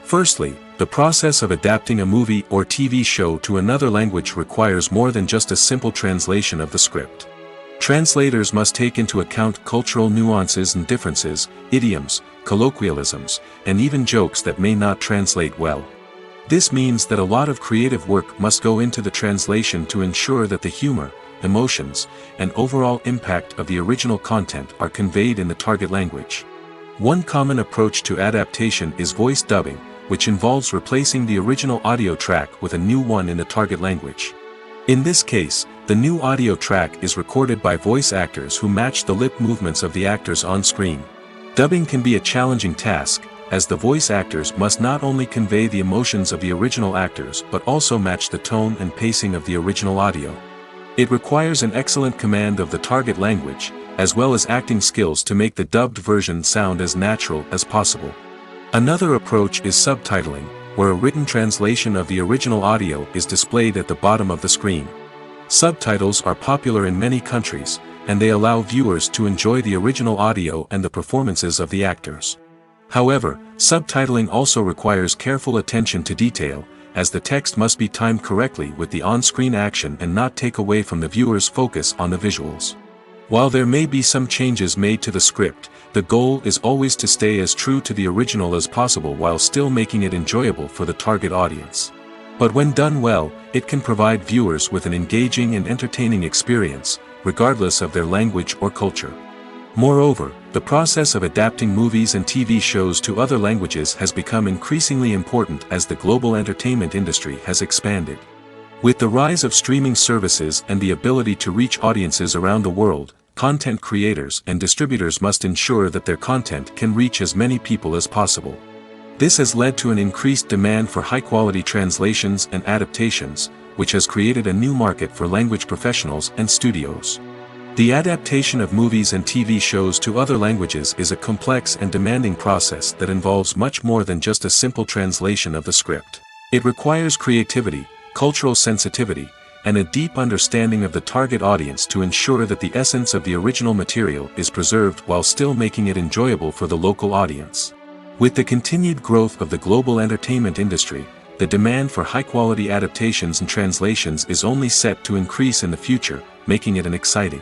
Firstly, the process of adapting a movie or TV show to another language requires more than just a simple translation of the script. Translators must take into account cultural nuances and differences, idioms, colloquialisms, and even jokes that may not translate well. This means that a lot of creative work must go into the translation to ensure that the humor, emotions, and overall impact of the original content are conveyed in the target language. One common approach to adaptation is voice dubbing, which involves replacing the original audio track with a new one in the target language. In this case, the new audio track is recorded by voice actors who match the lip movements of the actors on screen. Dubbing can be a challenging task, as the voice actors must not only convey the emotions of the original actors but also match the tone and pacing of the original audio. It requires an excellent command of the target language, as well as acting skills to make the dubbed version sound as natural as possible. Another approach is subtitling, where a written translation of the original audio is displayed at the bottom of the screen. Subtitles are popular in many countries, and they allow viewers to enjoy the original audio and the performances of the actors. However, subtitling also requires careful attention to detail, as the text must be timed correctly with the on-screen action and not take away from the viewer's focus on the visuals. While there may be some changes made to the script, the goal is always to stay as true to the original as possible while still making it enjoyable for the target audience. But when done well, it can provide viewers with an engaging and entertaining experience, regardless of their language or culture. Moreover, the process of adapting movies and TV shows to other languages has become increasingly important as the global entertainment industry has expanded. With the rise of streaming services and the ability to reach audiences around the world, content creators and distributors must ensure that their content can reach as many people as possible. This has led to an increased demand for high-quality translations and adaptations, which has created a new market for language professionals and studios. The adaptation of movies and TV shows to other languages is a complex and demanding process that involves much more than just a simple translation of the script. It requires creativity, cultural sensitivity, and a deep understanding of the target audience to ensure that the essence of the original material is preserved while still making it enjoyable for the local audience. With the continued growth of the global entertainment industry, the demand for high-quality adaptations and translations is only set to increase in the future, making it an exciting